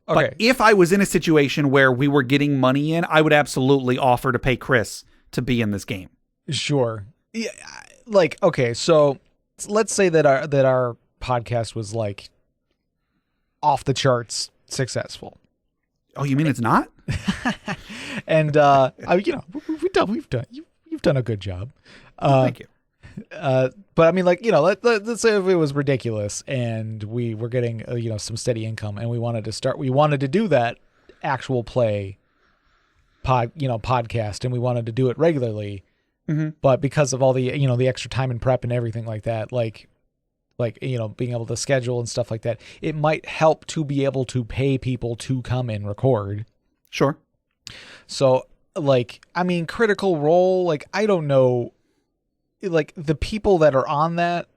Okay. But if I was in a situation where we were getting money in, I would absolutely offer to pay Chris to be in this game. Sure. Yeah, like, okay, so let's say that our podcast was like off the charts successful. Oh, you mean it's not? And you know, you've done a good job. Thank you. But I mean, like, you know, let's say if it was ridiculous and we were getting you know, some steady income, and we wanted to do that actual play podcast, and we wanted to do it regularly. But because of all the, you know, the extra time and prep and everything like that, like, you know, being able to schedule and stuff like that, it might help to be able to pay people to come and record. Sure. So, like, I mean, Critical Role, like, I don't know, like, the people that are on that,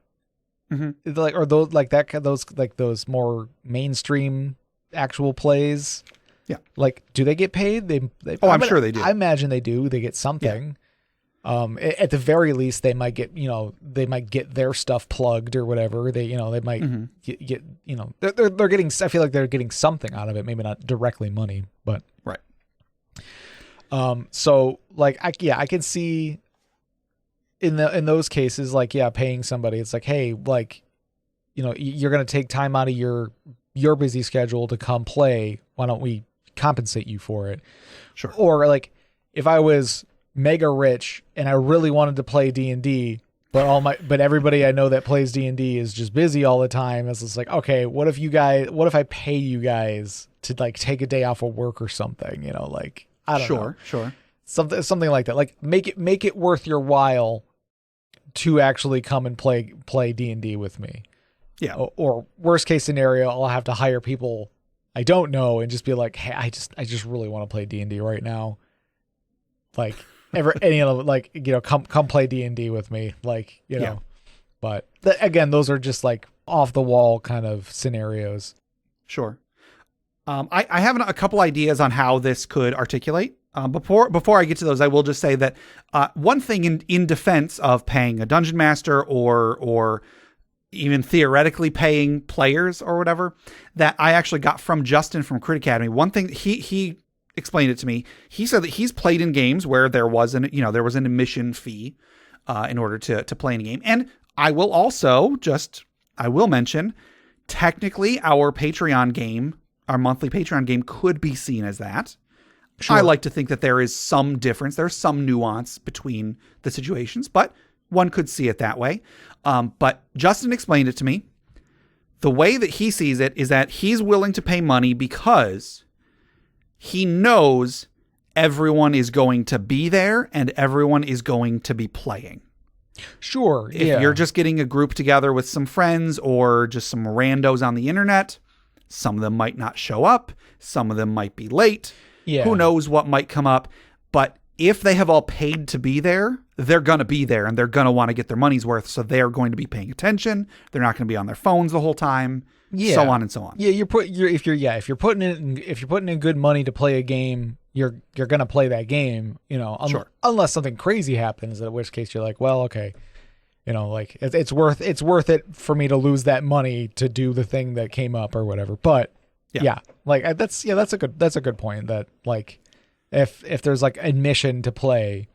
like, or those like that, those more mainstream actual plays. Yeah. Like, do they get paid? They I'm sure they do. I imagine they do. They get something. At the very least, they might get their stuff plugged or whatever. They might get they're getting. I feel like they're getting something out of it. Maybe not directly money, but right. So like I can see in those cases, like, paying somebody. It's like, hey, like, you're gonna take time out of your busy schedule to come play. Why don't we compensate you for it? Sure. Or like, if I was mega rich and I really wanted to play D&D, but everybody I know that plays D&D is just busy all the time. It's just like, okay, what if I pay you guys to like take a day off of work or something, like, I don't know. Sure. Something like that. Like make it worth your while to actually come and play D&D with me. Yeah. Or worst case scenario, I'll have to hire people I don't know and just be like, hey, I just really want to play D&D right now. Like come play D&D with me. Like, but again, those are just like off the wall kind of scenarios. Sure. I have a couple ideas on how this could articulate. Before I get to those, I will just say that one thing in defense of paying a dungeon master or even theoretically paying players or whatever, that I actually got from Justin from Crit Academy. One thing he explained it to me. He said that he's played in games where there was an admission fee in order to play in a game. And I will mention, technically our Patreon game, our monthly Patreon game, could be seen as that. Sure. I like to think that there is some difference. There's some nuance between the situations, but one could see it that way. But Justin explained it to me. The way that he sees it is that he's willing to pay money because he knows everyone is going to be there and everyone is going to be playing. Sure. If you're just getting a group together with some friends or just some randos on the internet, some of them might not show up. Some of them might be late. Yeah. Who knows what might come up. But if they have all paid to be there, they're going to be there and they're going to want to get their money's worth. So they're going to be paying attention. They're not going to be on their phones the whole time. Yeah. So on and so on. Yeah. If you're putting in good money to play a game, you're going to play that game, Sure. Unless something crazy happens, in which case you're like, well, okay, like it's worth it for me to lose that money to do the thing that came up or whatever. But that's a good point that like, if there's like admission to play,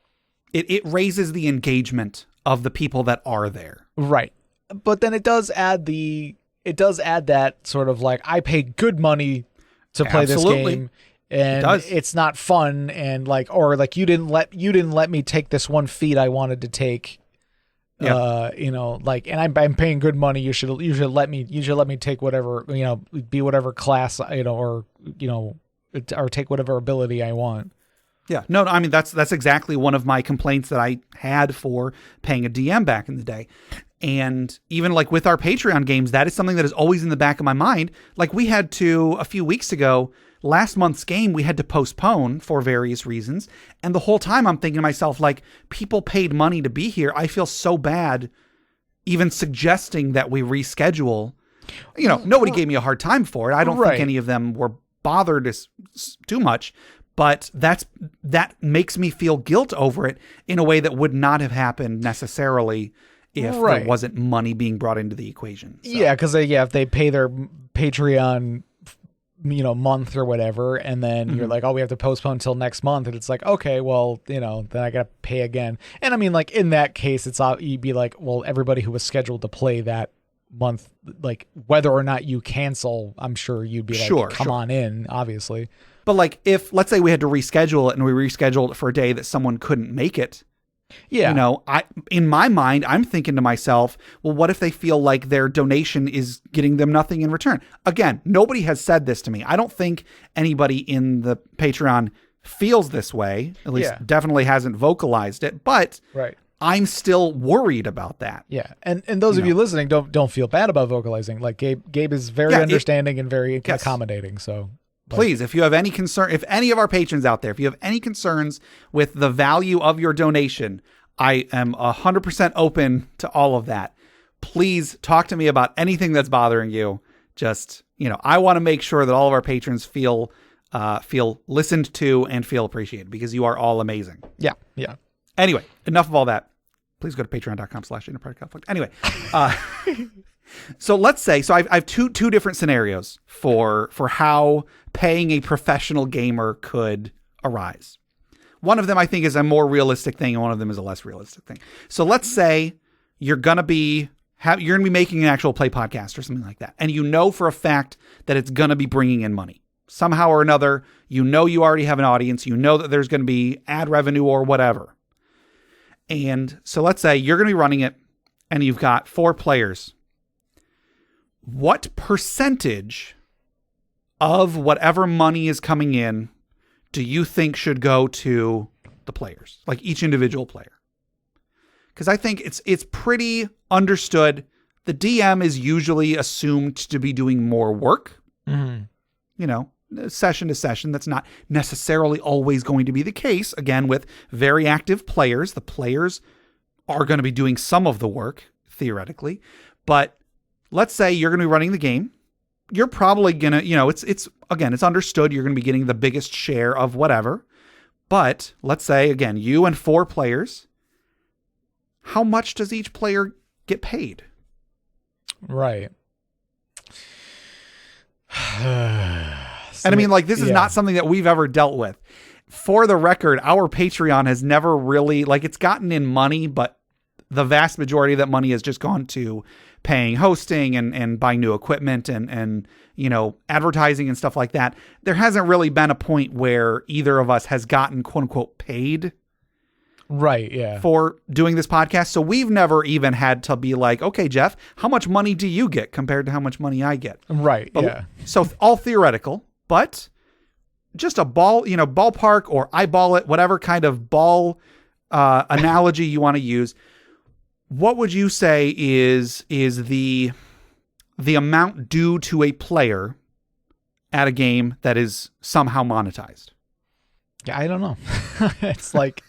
it raises the engagement of the people that are there. Right. But then it does add that sort of like, I paid good money to play Absolutely. this game and it's not fun. And like, or like, you didn't let me take this one feat I wanted to take. Yeah. Like, and I'm paying good money. You should let me take whatever, be whatever class, or take whatever ability I want. Yeah, no, I mean, that's exactly one of my complaints that I had for paying a DM back in the day. And even like with our Patreon games, that is something that is always in the back of my mind. Like we had to, a few weeks ago, last month's game, we had to postpone for various reasons. And the whole time I'm thinking to myself, like, people paid money to be here. I feel so bad even suggesting that we reschedule. Nobody gave me a hard time for it. I don't think any of them were bothered too much. But that makes me feel guilt over it in a way that would not have happened necessarily if there wasn't money being brought into the equation. So. Yeah, because if they pay their Patreon, month or whatever, and then you're like, oh, we have to postpone until next month, and it's like, okay, well, then I gotta pay again. And I mean, like in that case, you'd be like, well, everybody who was scheduled to play that month, like whether or not you cancel, I'm sure you'd be like, come on in, obviously. But like if, let's say we had to reschedule it and we rescheduled it for a day that someone couldn't make it. Yeah. In my mind, I'm thinking to myself, well, what if they feel like their donation is getting them nothing in return? Again, nobody has said this to me. I don't think anybody in the Patreon feels this way, at least definitely hasn't vocalized it, but I'm still worried about that. Yeah. And those of you listening, don't feel bad about vocalizing. Like Gabe is very understanding and very accommodating. So please, if you have any concern, if any of our patrons out there, if you have any concerns with the value of your donation, I am 100% open to all of that. Please talk to me about anything that's bothering you. Just, I want to make sure that all of our patrons feel listened to and feel appreciated because you are all amazing. Yeah. Yeah. Anyway, enough of all that. Please go to patreon.com/InterPartyConflict. Anyway, so let's say, so I've two different scenarios for how paying a professional gamer could arise. One of them I think is a more realistic thing, and one of them is a less realistic thing. So let's say you're gonna be making an actual play podcast or something like that, and you know for a fact that it's gonna be bringing in money somehow or another. You know you already have an audience. You know that there's gonna be ad revenue or whatever. And so let's say you're going to be running it and you've got 4 players. What percentage of whatever money is coming in do you think should go to the players, like each individual player? Because I think it's pretty understood. The DM is usually assumed to be doing more work, session to session. That's not necessarily always going to be the case. Again, with very active players, the players are going to be doing some of the work, theoretically. But let's say you're going to be running the game. You're probably going to, it's understood you're going to be getting the biggest share of whatever. But let's say, again, you and 4 players, how much does each player get paid? Right. And I mean, like, this is not something that we've ever dealt with. For the record, our Patreon has never really, like, it's gotten in money, but the vast majority of that money has just gone to paying hosting and buying new equipment and advertising and stuff like that. There hasn't really been a point where either of us has gotten, quote unquote, paid. Right, yeah. For doing this podcast. So we've never even had to be like, okay, Jeff, how much money do you get compared to how much money I get? Right, yeah. So all theoretical. But just a ballpark or eyeball it, whatever kind of ball analogy you want to use. What would you say is the amount due to a player at a game that is somehow monetized? Yeah, I don't know. It's like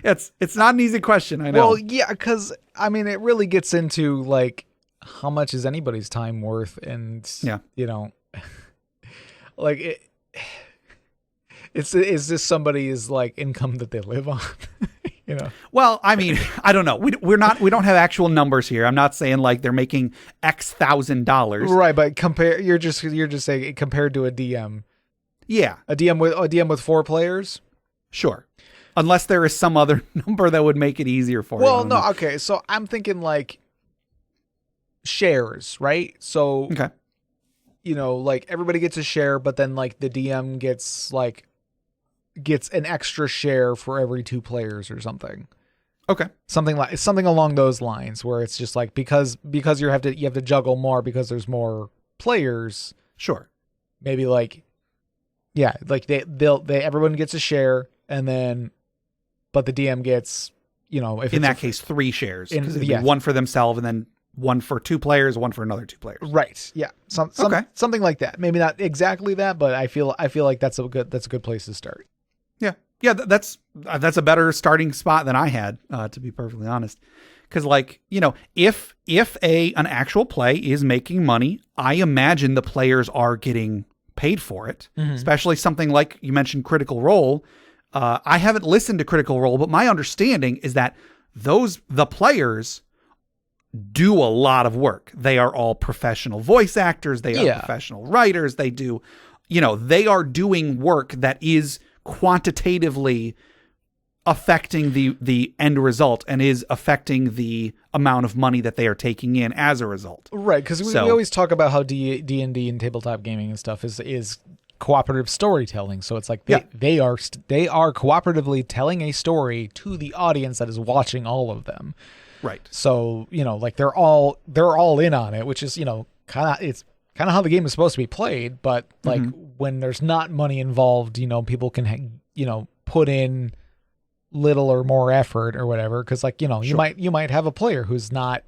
it's not an easy question. I know. Well, yeah, because I mean, it really gets into like how much is anybody's time worth, and like is this somebody's like income that they live on? Well, I mean, I don't know. We don't have actual numbers here. I'm not saying like they're making X $1,000. Right, but you're just saying compared to a DM. Yeah. A DM with 4 players? Sure. Unless there is some other number that would make it easier for you. Well, no, okay. So I'm thinking like shares, right? So okay. Like everybody gets a share, but then like the DM gets an extra share for every 2 players or something. Okay. Something along those lines where it's just like because you have to juggle more because there's more players. Sure. Maybe like like everyone gets a share, and then but the DM gets, if in that case 3 shares, because it'd be one for themselves and then one for 2 players, one for another 2 players. Right. Yeah. Okay. Something like that. Maybe not exactly that, but I feel like that's a good place to start. Yeah. Yeah. That's a better starting spot than I had, to be perfectly honest. Because like, if an actual play is making money, I imagine the players are getting paid for it, especially something like you mentioned Critical Role. I haven't listened to Critical Role, but my understanding is that the players do a lot of work. They are all professional voice actors. They are professional writers. They do, they are doing work that is quantitatively affecting the end result and is affecting the amount of money that they are taking in as a result. Right, because we always talk about how D&D and tabletop gaming and stuff is cooperative storytelling. So it's like they are cooperatively telling a story to the audience that is watching all of them. Right. So, like they're all in on it, which is, it's kind of how the game is supposed to be played. But like when there's not money involved, people can, put in little or more effort or whatever. Cause like, sure. you might have a player who's not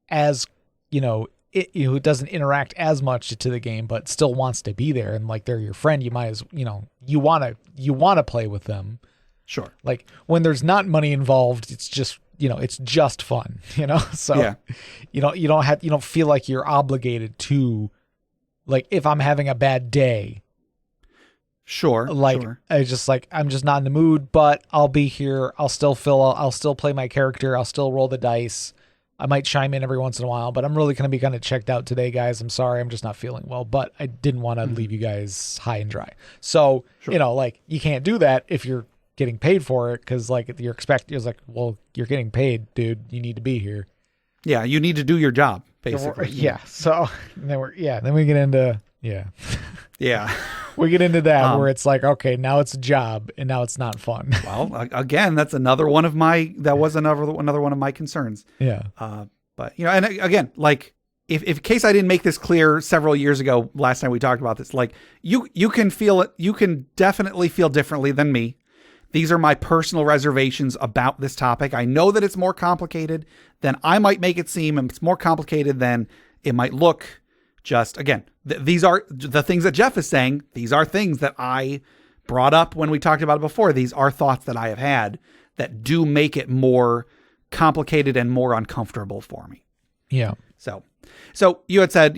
as, who doesn't interact as much to the game, but still wants to be there. And like, they're your friend. You might as, you want to play with them. Sure. Like when there's not money involved, it's just, it's just fun, so you don't feel like you're obligated to, like, if I'm having a bad day, Sure. Like, sure. I just like, I'm just not in the mood, but I'll be here. I'll still play my character. I'll still roll the dice. I might chime in every once in a while, but I'm really going to be kind of checked out today, guys. I'm sorry. I'm just not feeling well, but I didn't want to leave you guys high and dry. So, like, you can't do that if you're getting paid for it. Cause like it's like, well, you're getting paid, dude. You need to be here. Yeah. You need to do your job, basically. Yeah. So then we get into, Yeah. We get into that where it's like, okay, now it's a job and now it's not fun. Well, again, that's another one of my concerns. Yeah. But and again, like if in case I didn't make this clear several years ago, last time we talked about this, like you can feel it. You can definitely feel differently than me. These are my personal reservations about this topic. I know that it's more complicated than I might make it seem, and it's more complicated than it might look. Just again, these are the things that Jeff is saying. These are things that I brought up when we talked about it before. These are thoughts that I have had that do make it more complicated and more uncomfortable for me. Yeah. So you had said,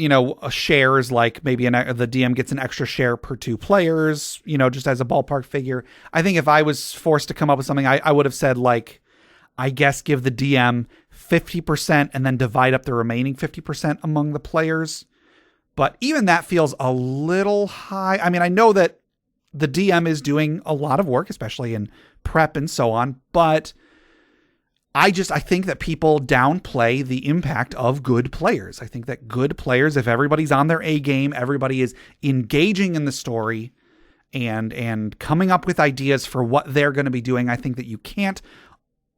shares, like maybe the DM gets an extra share per 2 players, just as a ballpark figure. I think if I was forced to come up with something, I would have said, like, I guess give the DM 50% and then divide up the remaining 50% among the players. But even that feels a little high. I mean, I know that the DM is doing a lot of work, especially in prep and so on, but I think that people downplay the impact of good players. I think that good players, if everybody's on their A game, everybody is engaging in the story and coming up with ideas for what they're going to be doing, I think that you can't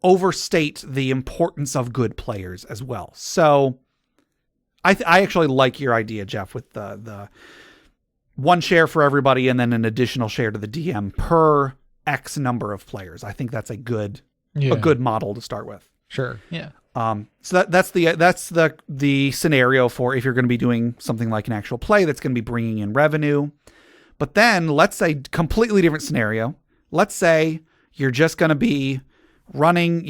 overstate the importance of good players as well. So I actually like your idea, Jeff, with the 1 share for everybody and then an additional share to the DM per X number of players. I think that's a good model to start with. Sure. Yeah. So that's the scenario for if you're going to be doing something like an actual play that's going to be bringing in revenue. But then let's say completely different scenario. Let's say you're just going to be running,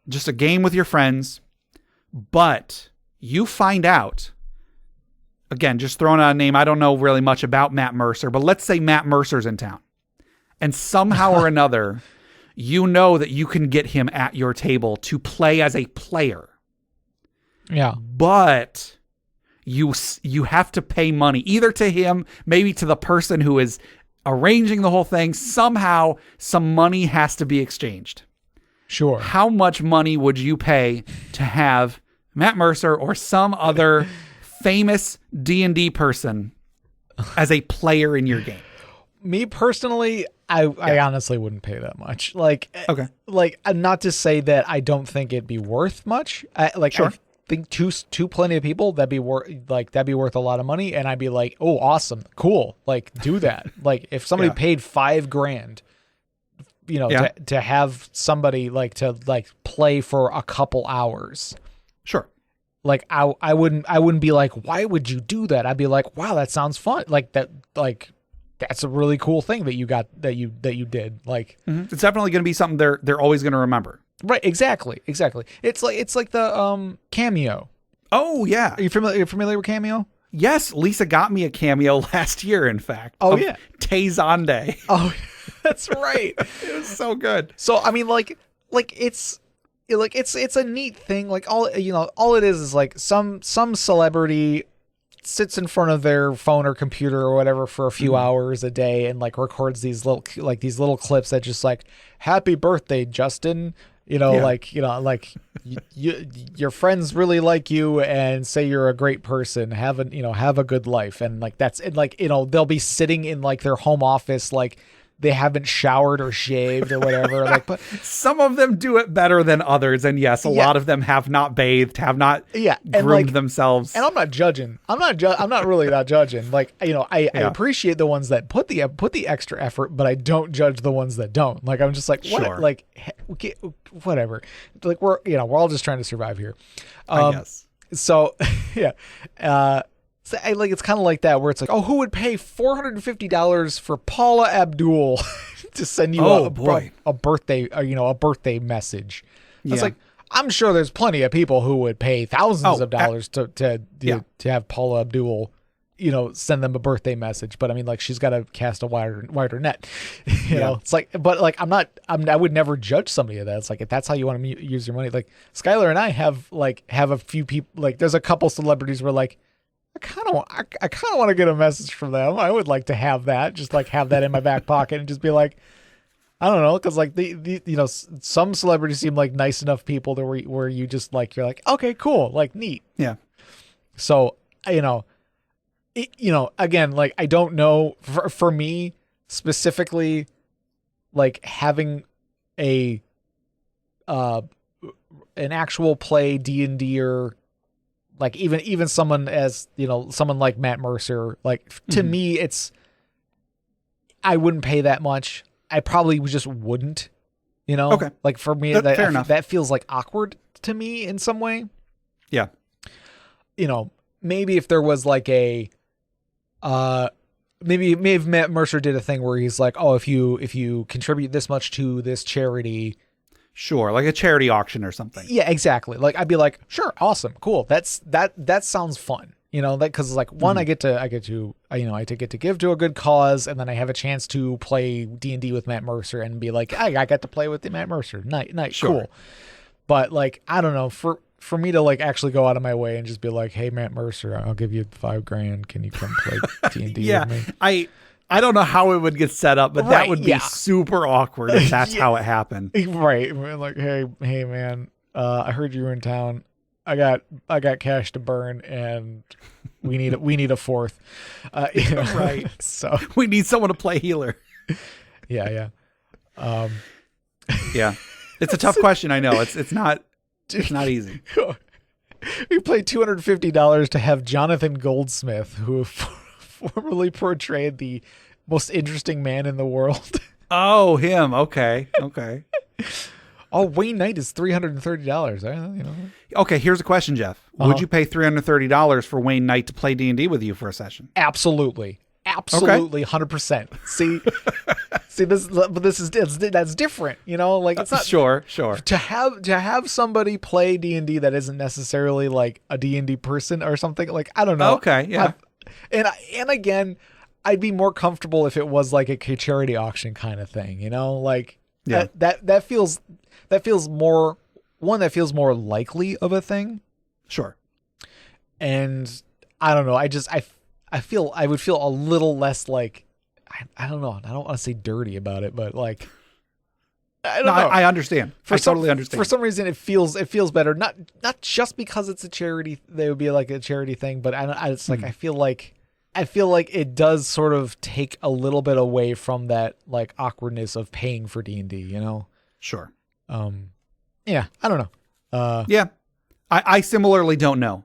just a game with your friends, but you find out, again, just throwing out a name. I don't know really much about Matt Mercer, but let's say Matt Mercer's in town and somehow or another, that you can get him at your table to play as a player. Yeah. But you have to pay money either to him, maybe to the person who is arranging the whole thing. Somehow some money has to be exchanged. Sure. How much money would you pay to have Matt Mercer or some other famous D&D person as a player in your game? Me personally, I honestly wouldn't pay that much. Like, okay. Like, not to say that I don't think it'd be worth much. Sure. I think two plenty of people that'd be worth a lot of money, and I'd be like, oh, awesome, cool, like do that. Like if somebody paid $5,000, to have somebody to play for a couple hours. Sure. Like I wouldn't be like, why would you do that? I'd be like, wow, that sounds fun. Like that, like that's a really cool thing that you did. Like it's definitely going to be something they're always going to remember. Right. Exactly. It's like the Cameo. Oh yeah. Are you familiar with Cameo? Yes. Lisa got me a Cameo last year, in fact. Oh yeah. Tezande. Oh, that's right. It was so good. So, I mean, it's a neat thing. Like all it is like some celebrity sits in front of their phone or computer or whatever for a few hours a day and like records these little clips that just like, happy birthday, Justin. Your friends really like you and say you're a great person. Have a good life. And like, that's it. Like, they'll be sitting in like their home office, like they haven't showered or shaved or whatever. Like, but some of them do it better than others. And yes, a lot of them have not bathed, have not groomed themselves. And I'm not judging. I'm not really not judging. Like, I appreciate the ones that put the extra effort, but I don't judge the ones that don't. Like, I'm just like, what? Sure. Like, whatever. Like we're all just trying to survive here. I guess. So yeah. So it's kind of like that where it's like, oh, who would pay $450 for Paula Abdul to send you a birthday, a birthday message? Yeah. It's like, I'm sure there's plenty of people who would pay thousands of dollars to have Paula Abdul send them a birthday message, but I mean, like, she's got to cast a wider net. You know, it's like, but like, I would never judge somebody of that. It's like, if that's how you want to use your money. Like, Skylar and I have a few people, like, there's a couple celebrities where like, I kind of want to get a message from them. I would like to have that, just like have that in my back pocket and just be like, I don't know, because like some celebrities seem like nice enough people that where you just like, you're like, okay, cool, like, neat. Yeah. So again, like, I don't know, for me specifically, like, having an actual play D&D-er, like, even someone as, someone like Matt Mercer, like, to me, I wouldn't pay that much. I probably just wouldn't, Okay. Like, for me, fair enough. That feels like awkward to me in some way. Yeah. Maybe if there was like maybe if Matt Mercer did a thing where he's like, oh, if you contribute this much to this charity. Sure. Like a charity auction or something. Yeah, exactly. Like, I'd be like, sure. Awesome. Cool. That sounds fun. Cause like, one, I get to give to a good cause, and then I have a chance to play D&D with Matt Mercer and be like, I got to play with the Matt Mercer. Nice. Sure. Cool. But like, I don't know, for me to like actually go out of my way and just be like, hey, Matt Mercer, I'll give you $5,000. Can you come play D&D with me? I don't know how it would get set up, but that would be super awkward if that's how it happened. Right. Like, hey man, I heard you were in town. I got cash to burn, and we need a fourth. Right. So we need someone to play healer. Yeah. Yeah. It's a tough question. I know it's not easy. We paid $250 to have Jonathan Goldsmith, who formerly portrayed the most interesting man in the world. Oh, him. Okay. Oh, Wayne Knight is $330. Okay, here's a question, Jeff. Would you pay $330 for Wayne Knight to play D&D with you for a session? Absolutely, 100%. See, that's different. Like, it's not sure to have somebody play D&D that isn't necessarily like a D&D person or something. Like, I don't know. Okay, yeah. And again, I'd be more comfortable if it was like a charity auction kind of thing. Like, yeah. That feels more likely of a thing. Sure. And I don't know. I would feel a little less like, I don't know. I don't want to say dirty about it, but like, I don't know. I understand. I totally understand. For some reason, it feels better. Not just because it's a charity. They would be like a charity thing, but it's like, I feel like it does sort of take a little bit away from that like awkwardness of paying for D&D. Sure. Yeah, I don't know. Yeah, I similarly don't know.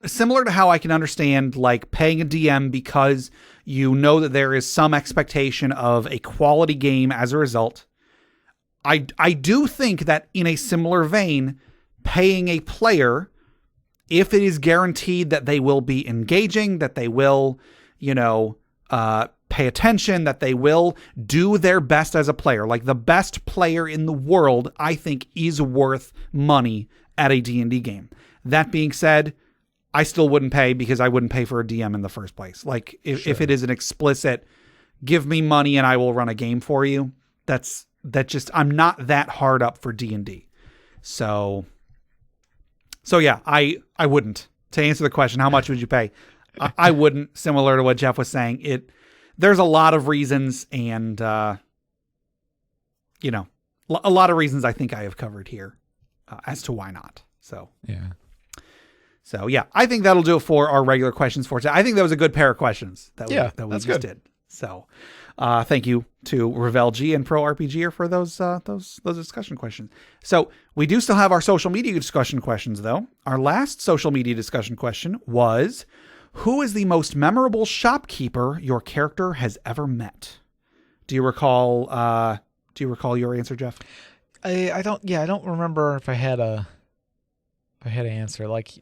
Similar to how I can understand like paying a DM because you know that there is some expectation of a quality game as a result. I do think that in a similar vein, paying a player, if it is guaranteed that they will be engaging, that they will, pay attention, that they will do their best as a player, like the best player in the world, I think is worth money at a D&D game. That being said, I still wouldn't pay because I wouldn't pay for a DM in the first place. Like if it is an explicit, give me money and I will run a game for you. I'm not that hard up for D&D. So yeah, I wouldn't. To answer the question, how much would you pay? I wouldn't, similar to what Jeff was saying. There's a lot of reasons, and a lot of reasons I think I have covered here as to why not. So yeah, I think that'll do it for our regular questions for today. I think that was a good pair of questions that we just did. So thank you to Ravel G and Pro RPGer for those discussion questions. So we do still have our social media discussion questions, though. Our last social media discussion question was, who is the most memorable shopkeeper your character has ever met? Do you recall your answer, Jeff? I don't remember if I had an answer. Like,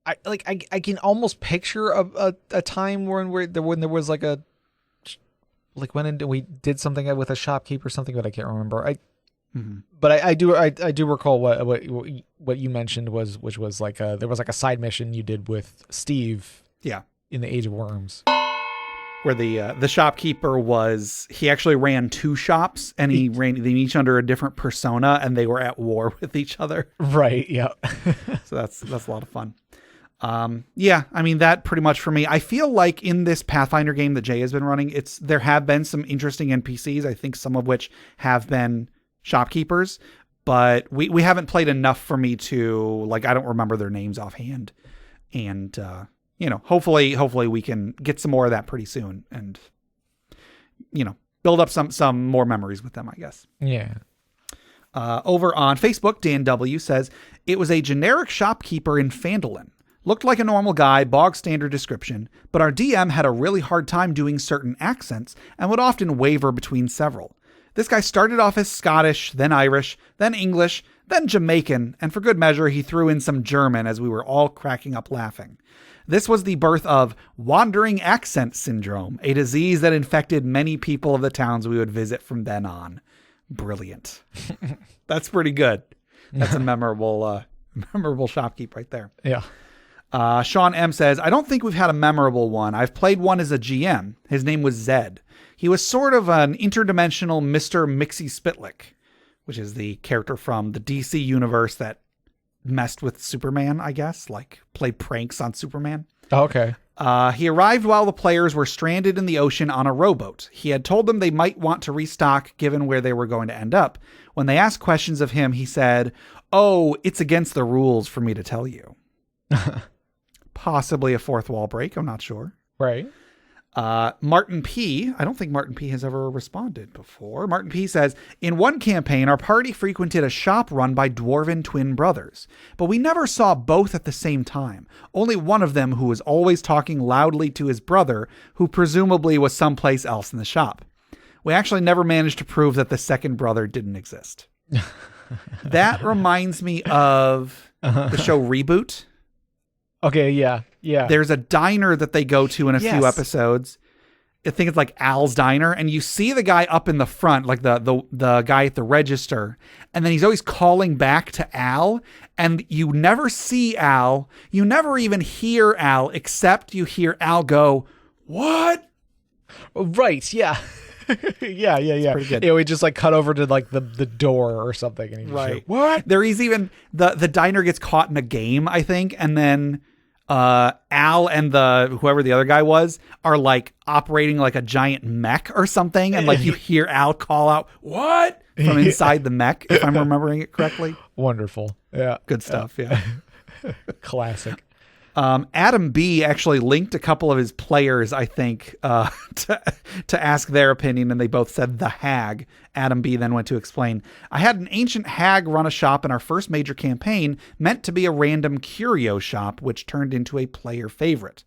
I can almost picture a time when there was like when we did something with a shopkeep or something, but I can't remember. But I do recall what what you mentioned which was like there was like a side mission you did with Steve. Yeah. In the Age of Worms. Where the shopkeeper he actually ran 2 shops, and he ran them each under a different persona, and they were at war with each other. Right. Yeah. So that's a lot of fun. Yeah, I mean, that pretty much for me. I feel like in this Pathfinder game that Jay has been running, there have been some interesting NPCs, I think some of which have been shopkeepers, but we haven't played enough for me to, like, I don't remember their names offhand. And, hopefully we can get some more of that pretty soon and, build up some more memories with them, I guess. Yeah. Over on Facebook, Dan W. says, it was a generic shopkeeper in Phandalin. Looked like a normal guy, bog standard description, but our DM had a really hard time doing certain accents and would often waver between several. This guy started off as Scottish, then Irish, then English, then Jamaican, and for good measure, he threw in some German as we were all cracking up laughing. This was the birth of wandering accent syndrome, a disease that infected many people of the towns we would visit from then on. Brilliant. That's pretty good. That's a memorable shopkeep right there. Yeah. Sean M. says, I don't think we've had a memorable one. I've played one as a GM. His name was Zed. He was sort of an interdimensional Mr. Mixie Spitlick, which is the character from the DC universe that messed with Superman, I guess, like played pranks on Superman. Oh, okay. He arrived while the players were stranded in the ocean on a rowboat. He had told them they might want to restock given where they were going to end up. When they asked questions of him, he said, "Oh, it's against the rules for me to tell you." Possibly a fourth wall break. I'm not sure. Right. Martin P. I don't think Martin P. has ever responded before. Martin P. says, in one campaign, our party frequented a shop run by dwarven twin brothers, but we never saw both at the same time. Only one of them who was always talking loudly to his brother, who presumably was someplace else in the shop. We actually never managed to prove that the second brother didn't exist. That reminds me of the show Reboot. Okay, yeah. There's a diner that they go to in a few episodes. I think it's like Al's Diner, and you see the guy up in the front, like the guy at the register, and then he's always calling back to Al, and you never see Al. You never even hear Al, except you hear Al go, "What?" Right, yeah. Yeah. Pretty good. Yeah, we just like cut over to like the door or something. And right. What? There is even the diner gets caught in a game, I think, and then Al and whoever the other guy was are like operating like a giant mech or something, and like you hear Al call out "What?" from inside the mech, if I'm remembering it correctly. Wonderful. Yeah. Good stuff. Yeah. Classic. Adam B actually linked a couple of his players, I think, to ask their opinion, and they both said the hag. Adam B then went to explain, I had an ancient hag run a shop in our first major campaign, meant to be a random curio shop, which turned into a player favorite.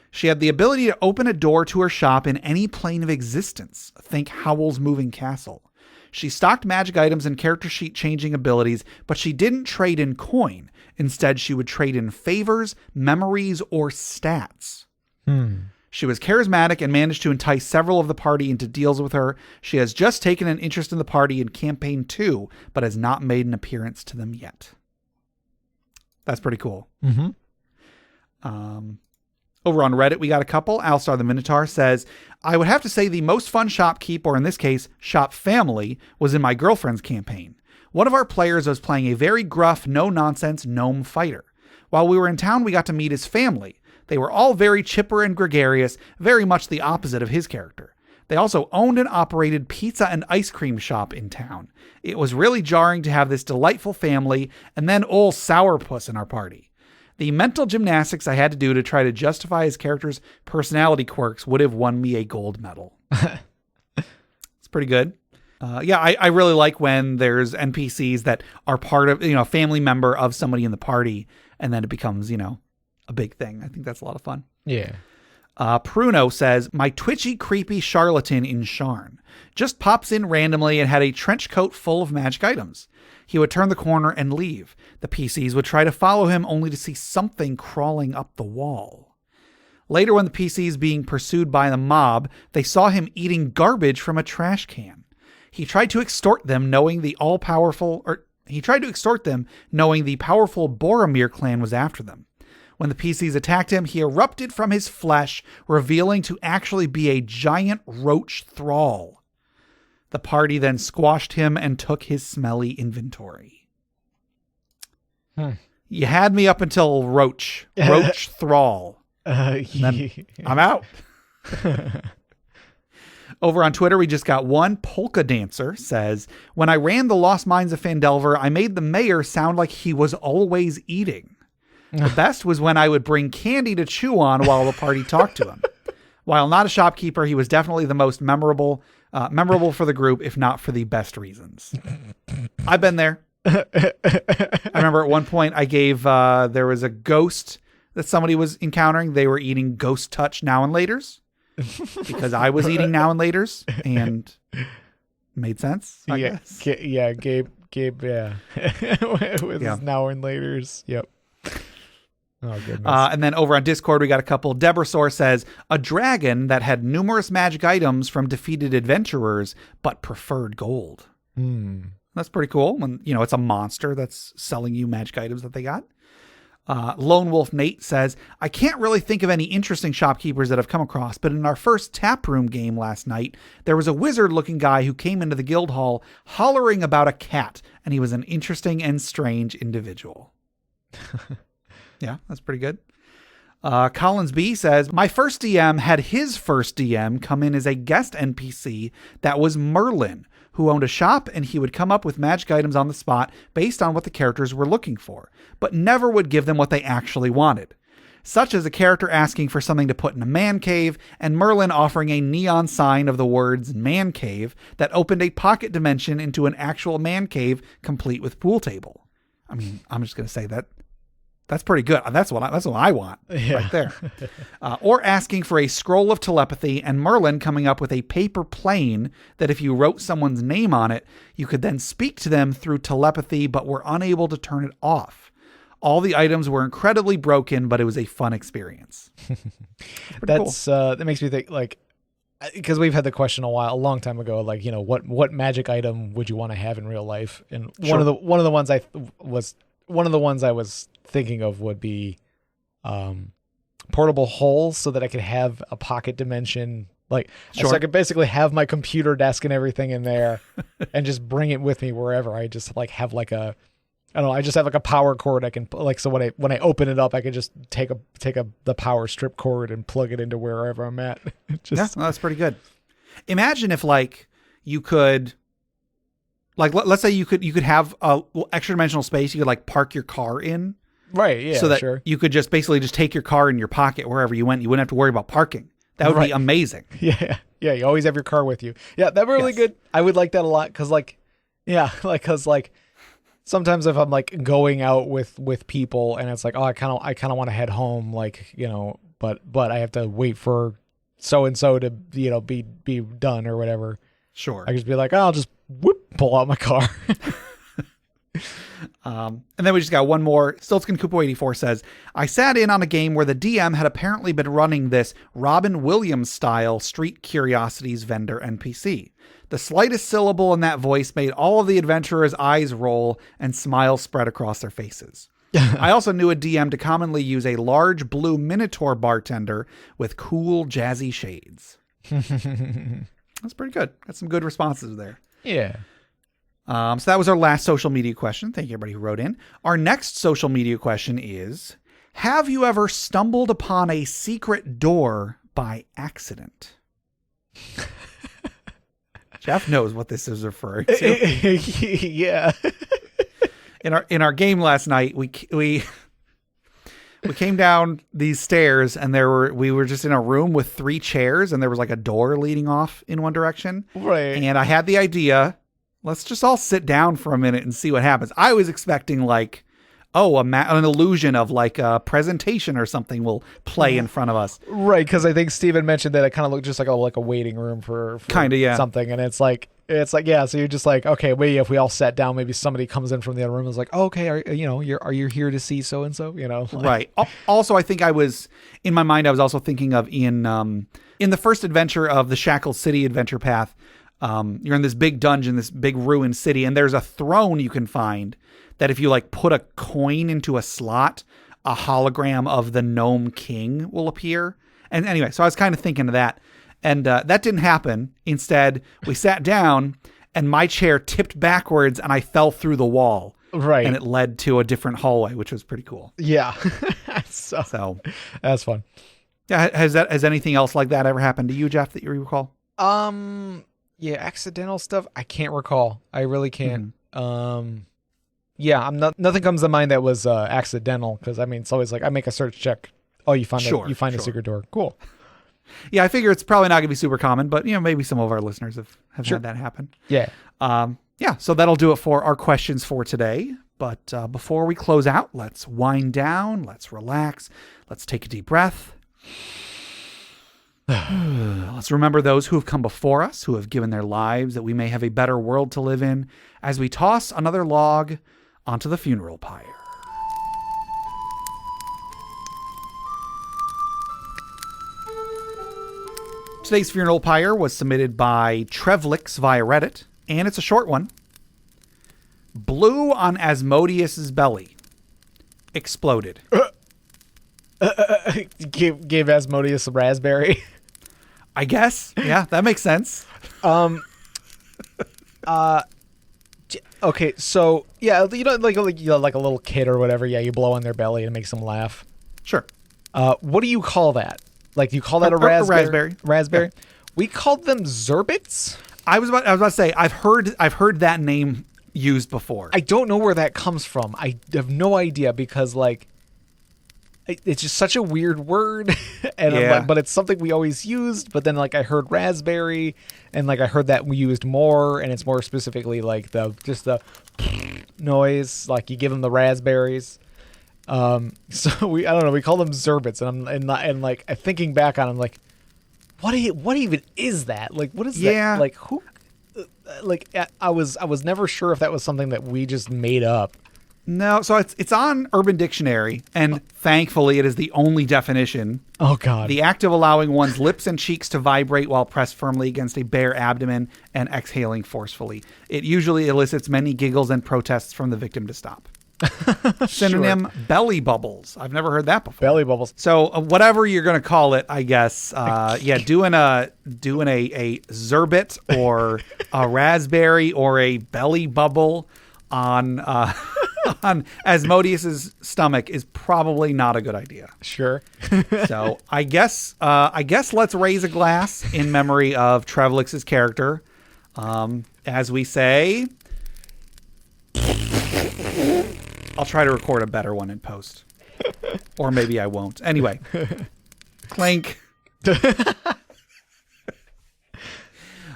She had the ability to open a door to her shop in any plane of existence. Think Howl's Moving Castle. She stocked magic items and character sheet changing abilities, but she didn't trade in coin. Instead, she would trade in favors, memories, or stats. She was charismatic and managed to entice several of the party into deals with her. She has just taken an interest in the party in Campaign 2, but has not made an appearance to them yet. That's pretty cool. Mm-hmm. Over on Reddit, we got a couple. Alstar the Minotaur says, I would have to say the most fun shopkeep, or in this case, shop family, was in my girlfriend's campaign. One of our players was playing a very gruff, no-nonsense gnome fighter. While we were in town, we got to meet his family. They were all very chipper and gregarious, very much the opposite of his character. They also owned and operated pizza and ice cream shop in town. It was really jarring to have this delightful family and then old sourpuss in our party. The mental gymnastics I had to do to try to justify his character's personality quirks would have won me a gold medal. It's pretty good. I really like when there's NPCs that are part of, a family member of somebody in the party, and then it becomes, a big thing. I think that's a lot of fun. Yeah. Pruno says, my twitchy, creepy charlatan in Sharn just pops in randomly and had a trench coat full of magic items. He would turn the corner and leave. The PCs would try to follow him only to see something crawling up the wall. Later, when the PCs being pursued by the mob, they saw him eating garbage from a trash can. He tried to extort them, knowing the all-powerful He tried to extort them, knowing the powerful Boromir clan was after them. When the PCs attacked him, he erupted from his flesh, revealing to actually be a giant roach thrall. The party then squashed him and took his smelly inventory. You had me up until roach thrall. Then I'm out. Over on Twitter, we just got one. Polka Dancer says, when I ran the Lost Mines of Phandelver, I made the mayor sound like he was always eating. The best was when I would bring candy to chew on while the party talked to him. While not a shopkeeper, he was definitely the most memorable for the group, if not for the best reasons. I've been there. I remember at one point I gave, there was a ghost that somebody was encountering. They were eating Ghost Touch Now and Laters because I was eating Now and Laters, and made sense, I guess. Gabe, yeah. With his Now and Laters. Yep. Oh, goodness. And then over on Discord, we got a couple. Debrasor says, a dragon that had numerous magic items from defeated adventurers, but preferred gold. That's pretty cool. When, it's a monster that's selling you magic items that they got. Lone Wolf Nate says, I can't really think of any interesting shopkeepers that I've come across, but in our first taproom game last night, there was a wizard-looking guy who came into the guild hall hollering about a cat, and he was an interesting and strange individual. Yeah, that's pretty good. Collins B says, my first DM had his first DM come in as a guest NPC that was Merlin, who owned a shop, and he would come up with magic items on the spot based on what the characters were looking for, but never would give them what they actually wanted. Such as a character asking for something to put in a man cave, and Merlin offering a neon sign of the words man cave that opened a pocket dimension into an actual man cave complete with pool table. I mean, I'm just going to say that. That's pretty good. That's what I want right there. Or asking for a scroll of telepathy, and Merlin coming up with a paper plane that if you wrote someone's name on it, you could then speak to them through telepathy, but were unable to turn it off. All the items were incredibly broken, but it was a fun experience. That's cool. That makes me think, like, because we've had the question a long time ago, like, what magic item would you want to have in real life? And one of the ones I was thinking of would be portable holes, so that I could have a pocket dimension, so I could basically have my computer desk and everything in there and just bring it with me wherever. I just have I just have a power cord I can so when I open it up, I can just take the power strip cord and plug it into wherever I'm at. That's pretty good. Imagine if you could, let's say you could have a extra dimensional space you could park your car in. Right, yeah, so that you could just basically just take your car in your pocket wherever you went. You wouldn't have to worry about parking. That would be amazing. Yeah, you always have your car with you. Yeah, that'd be really good. I would like that a lot because, sometimes if I'm going out with people and it's I kind of want to head home, but I have to wait for so and so to be done or whatever. Sure, I just be I'll just pull out my car. And then we just got one more. Stiltskin Koopo 84 says, I sat in on a game where the DM had apparently been running this Robin Williams style Street Curiosities vendor NPC. The slightest syllable in that voice made all of the adventurers' eyes roll and smiles spread across their faces. I also knew a DM to commonly use a large blue minotaur bartender with cool jazzy shades. That's pretty good. Got some good responses there. Yeah. So that was our last social media question. Thank you, everybody who wrote in. Our next social media question is, have you ever stumbled upon a secret door by accident? Jeff knows what this is referring to. Yeah. In our game last night, we came down these stairs, and we were just in a room with 3 chairs, and there was a door leading off in one direction. Right. And I had the idea, let's just all sit down for a minute and see what happens. I was expecting an illusion of a presentation or something will play in front of us. Right, because I think Steven mentioned that it kind of looked just like a waiting room for something, and it's yeah. So you're just okay, wait. If we all sat down, maybe somebody comes in from the other room and is okay, are you here to see so and so? Right. Also, I think in my mind, I was also thinking of in the first adventure of the Shackled City adventure path. You're in this big dungeon, this big ruined city, and there's a throne you can find that if you like put a coin into a slot, a hologram of the gnome king will appear. And anyway, so I was kind of thinking of that. And that didn't happen. Instead, we sat down and my chair tipped backwards and I fell through the wall. Right. And it led to a different hallway, which was pretty cool. Yeah. so that's fun. Yeah. Has anything else like that ever happened to you, Jeff, that you recall? Yeah, accidental stuff. I can't recall. I really can't. Yeah, nothing comes to mind that was accidental, because I mean it's always like I make a search check. Oh, you find a secret door. Cool. Yeah, I figure it's probably not going to be super common, but maybe some of our listeners have had that happen. Yeah. Yeah, so that'll do it for our questions for today. But before we close out, let's wind down, let's relax, let's take a deep breath. Let's remember those who have come before us, who have given their lives that we may have a better world to live in, as we toss another log onto the funeral pyre. Today's funeral pyre was submitted by Trevlix via Reddit, and it's a short one. Blew on Asmodeus's belly. Exploded. Gave Asmodeus a raspberry. I guess. Yeah, that makes sense. Okay, so yeah, like a little kid or whatever. Yeah, you blow on their belly and it makes them laugh. Sure. What do you call that? Like, do you call that a raspberry? Raspberry. Yeah. We called them zerbits. I was about to say I've heard that name used before. I don't know where that comes from. I have no idea, because like it's just such a weird word, and I'm like, but it's something we always used. But then like I heard raspberry, and like I heard that we used more, and it's more specifically like the noise, like you give them the raspberries. So I don't know. We call them zerbits, and like thinking back on, I'm like, what even is that? Like, what is that? Like who? Like I was never sure if that was something that we just made up. No, so it's on Urban Dictionary, and thankfully it is the only definition. Oh, God. The act of allowing one's lips and cheeks to vibrate while pressed firmly against a bare abdomen and exhaling forcefully. It usually elicits many giggles and protests from the victim to stop. Synonym, belly bubbles. I've never heard that before. Belly bubbles. So whatever you're going to call it, I guess, doing a zerbit or a raspberry or a belly bubble on Asmodeus's stomach is probably not a good idea. Sure. So I guess let's raise a glass in memory of Trevlix's character, as we say. I'll try to record a better one in post, or maybe I won't. Anyway, clink.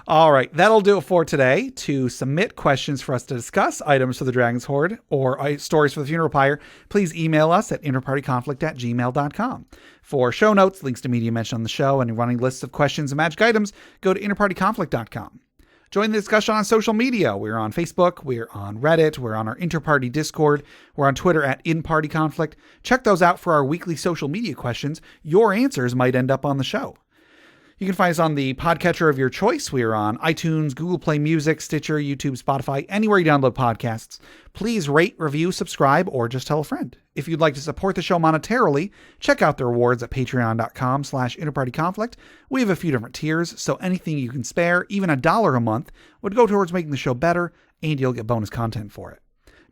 All right, that'll do it for today. To submit questions for us to discuss, items for the Dragon's Hoard, or stories for the funeral pyre, please email us at interpartyconflict@gmail.com. For show notes, links to media mentioned on the show, and running lists of questions and magic items, go to interpartyconflict.com. Join the discussion on social media. We're on Facebook, we're on Reddit, we're on our Interparty Discord, we're on Twitter at InPartyConflict. Check those out for our weekly social media questions. Your answers might end up on the show. You can find us on the podcatcher of your choice. We are on iTunes, Google Play Music, Stitcher, YouTube, Spotify, anywhere you download podcasts. Please rate, review, subscribe, or just tell a friend. If you'd like to support the show monetarily, check out the rewards at patreon.com/interpartyconflict. We have a few different tiers, so anything you can spare, even $1 a month, would go towards making the show better, and you'll get bonus content for it.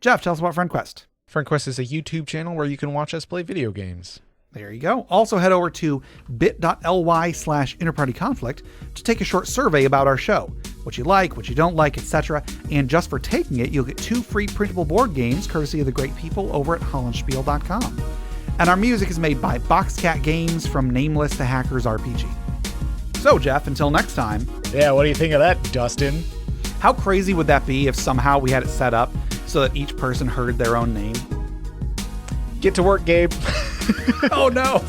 Jeff, tell us about FriendQuest. FriendQuest is a YouTube channel where you can watch us play video games. There you go. Also head over to bit.ly/interpartyconflict to take a short survey about our show. What you like, what you don't like, etc. And just for taking it, you'll get 2 free printable board games courtesy of the great people over at hollandspiel.com. And our music is made by Boxcat Games from Nameless the Hackers RPG. So, Jeff, until next time. Yeah, what do you think of that, Dustin? How crazy would that be if somehow we had it set up so that each person heard their own name? Get to work, Gabe. Oh, no.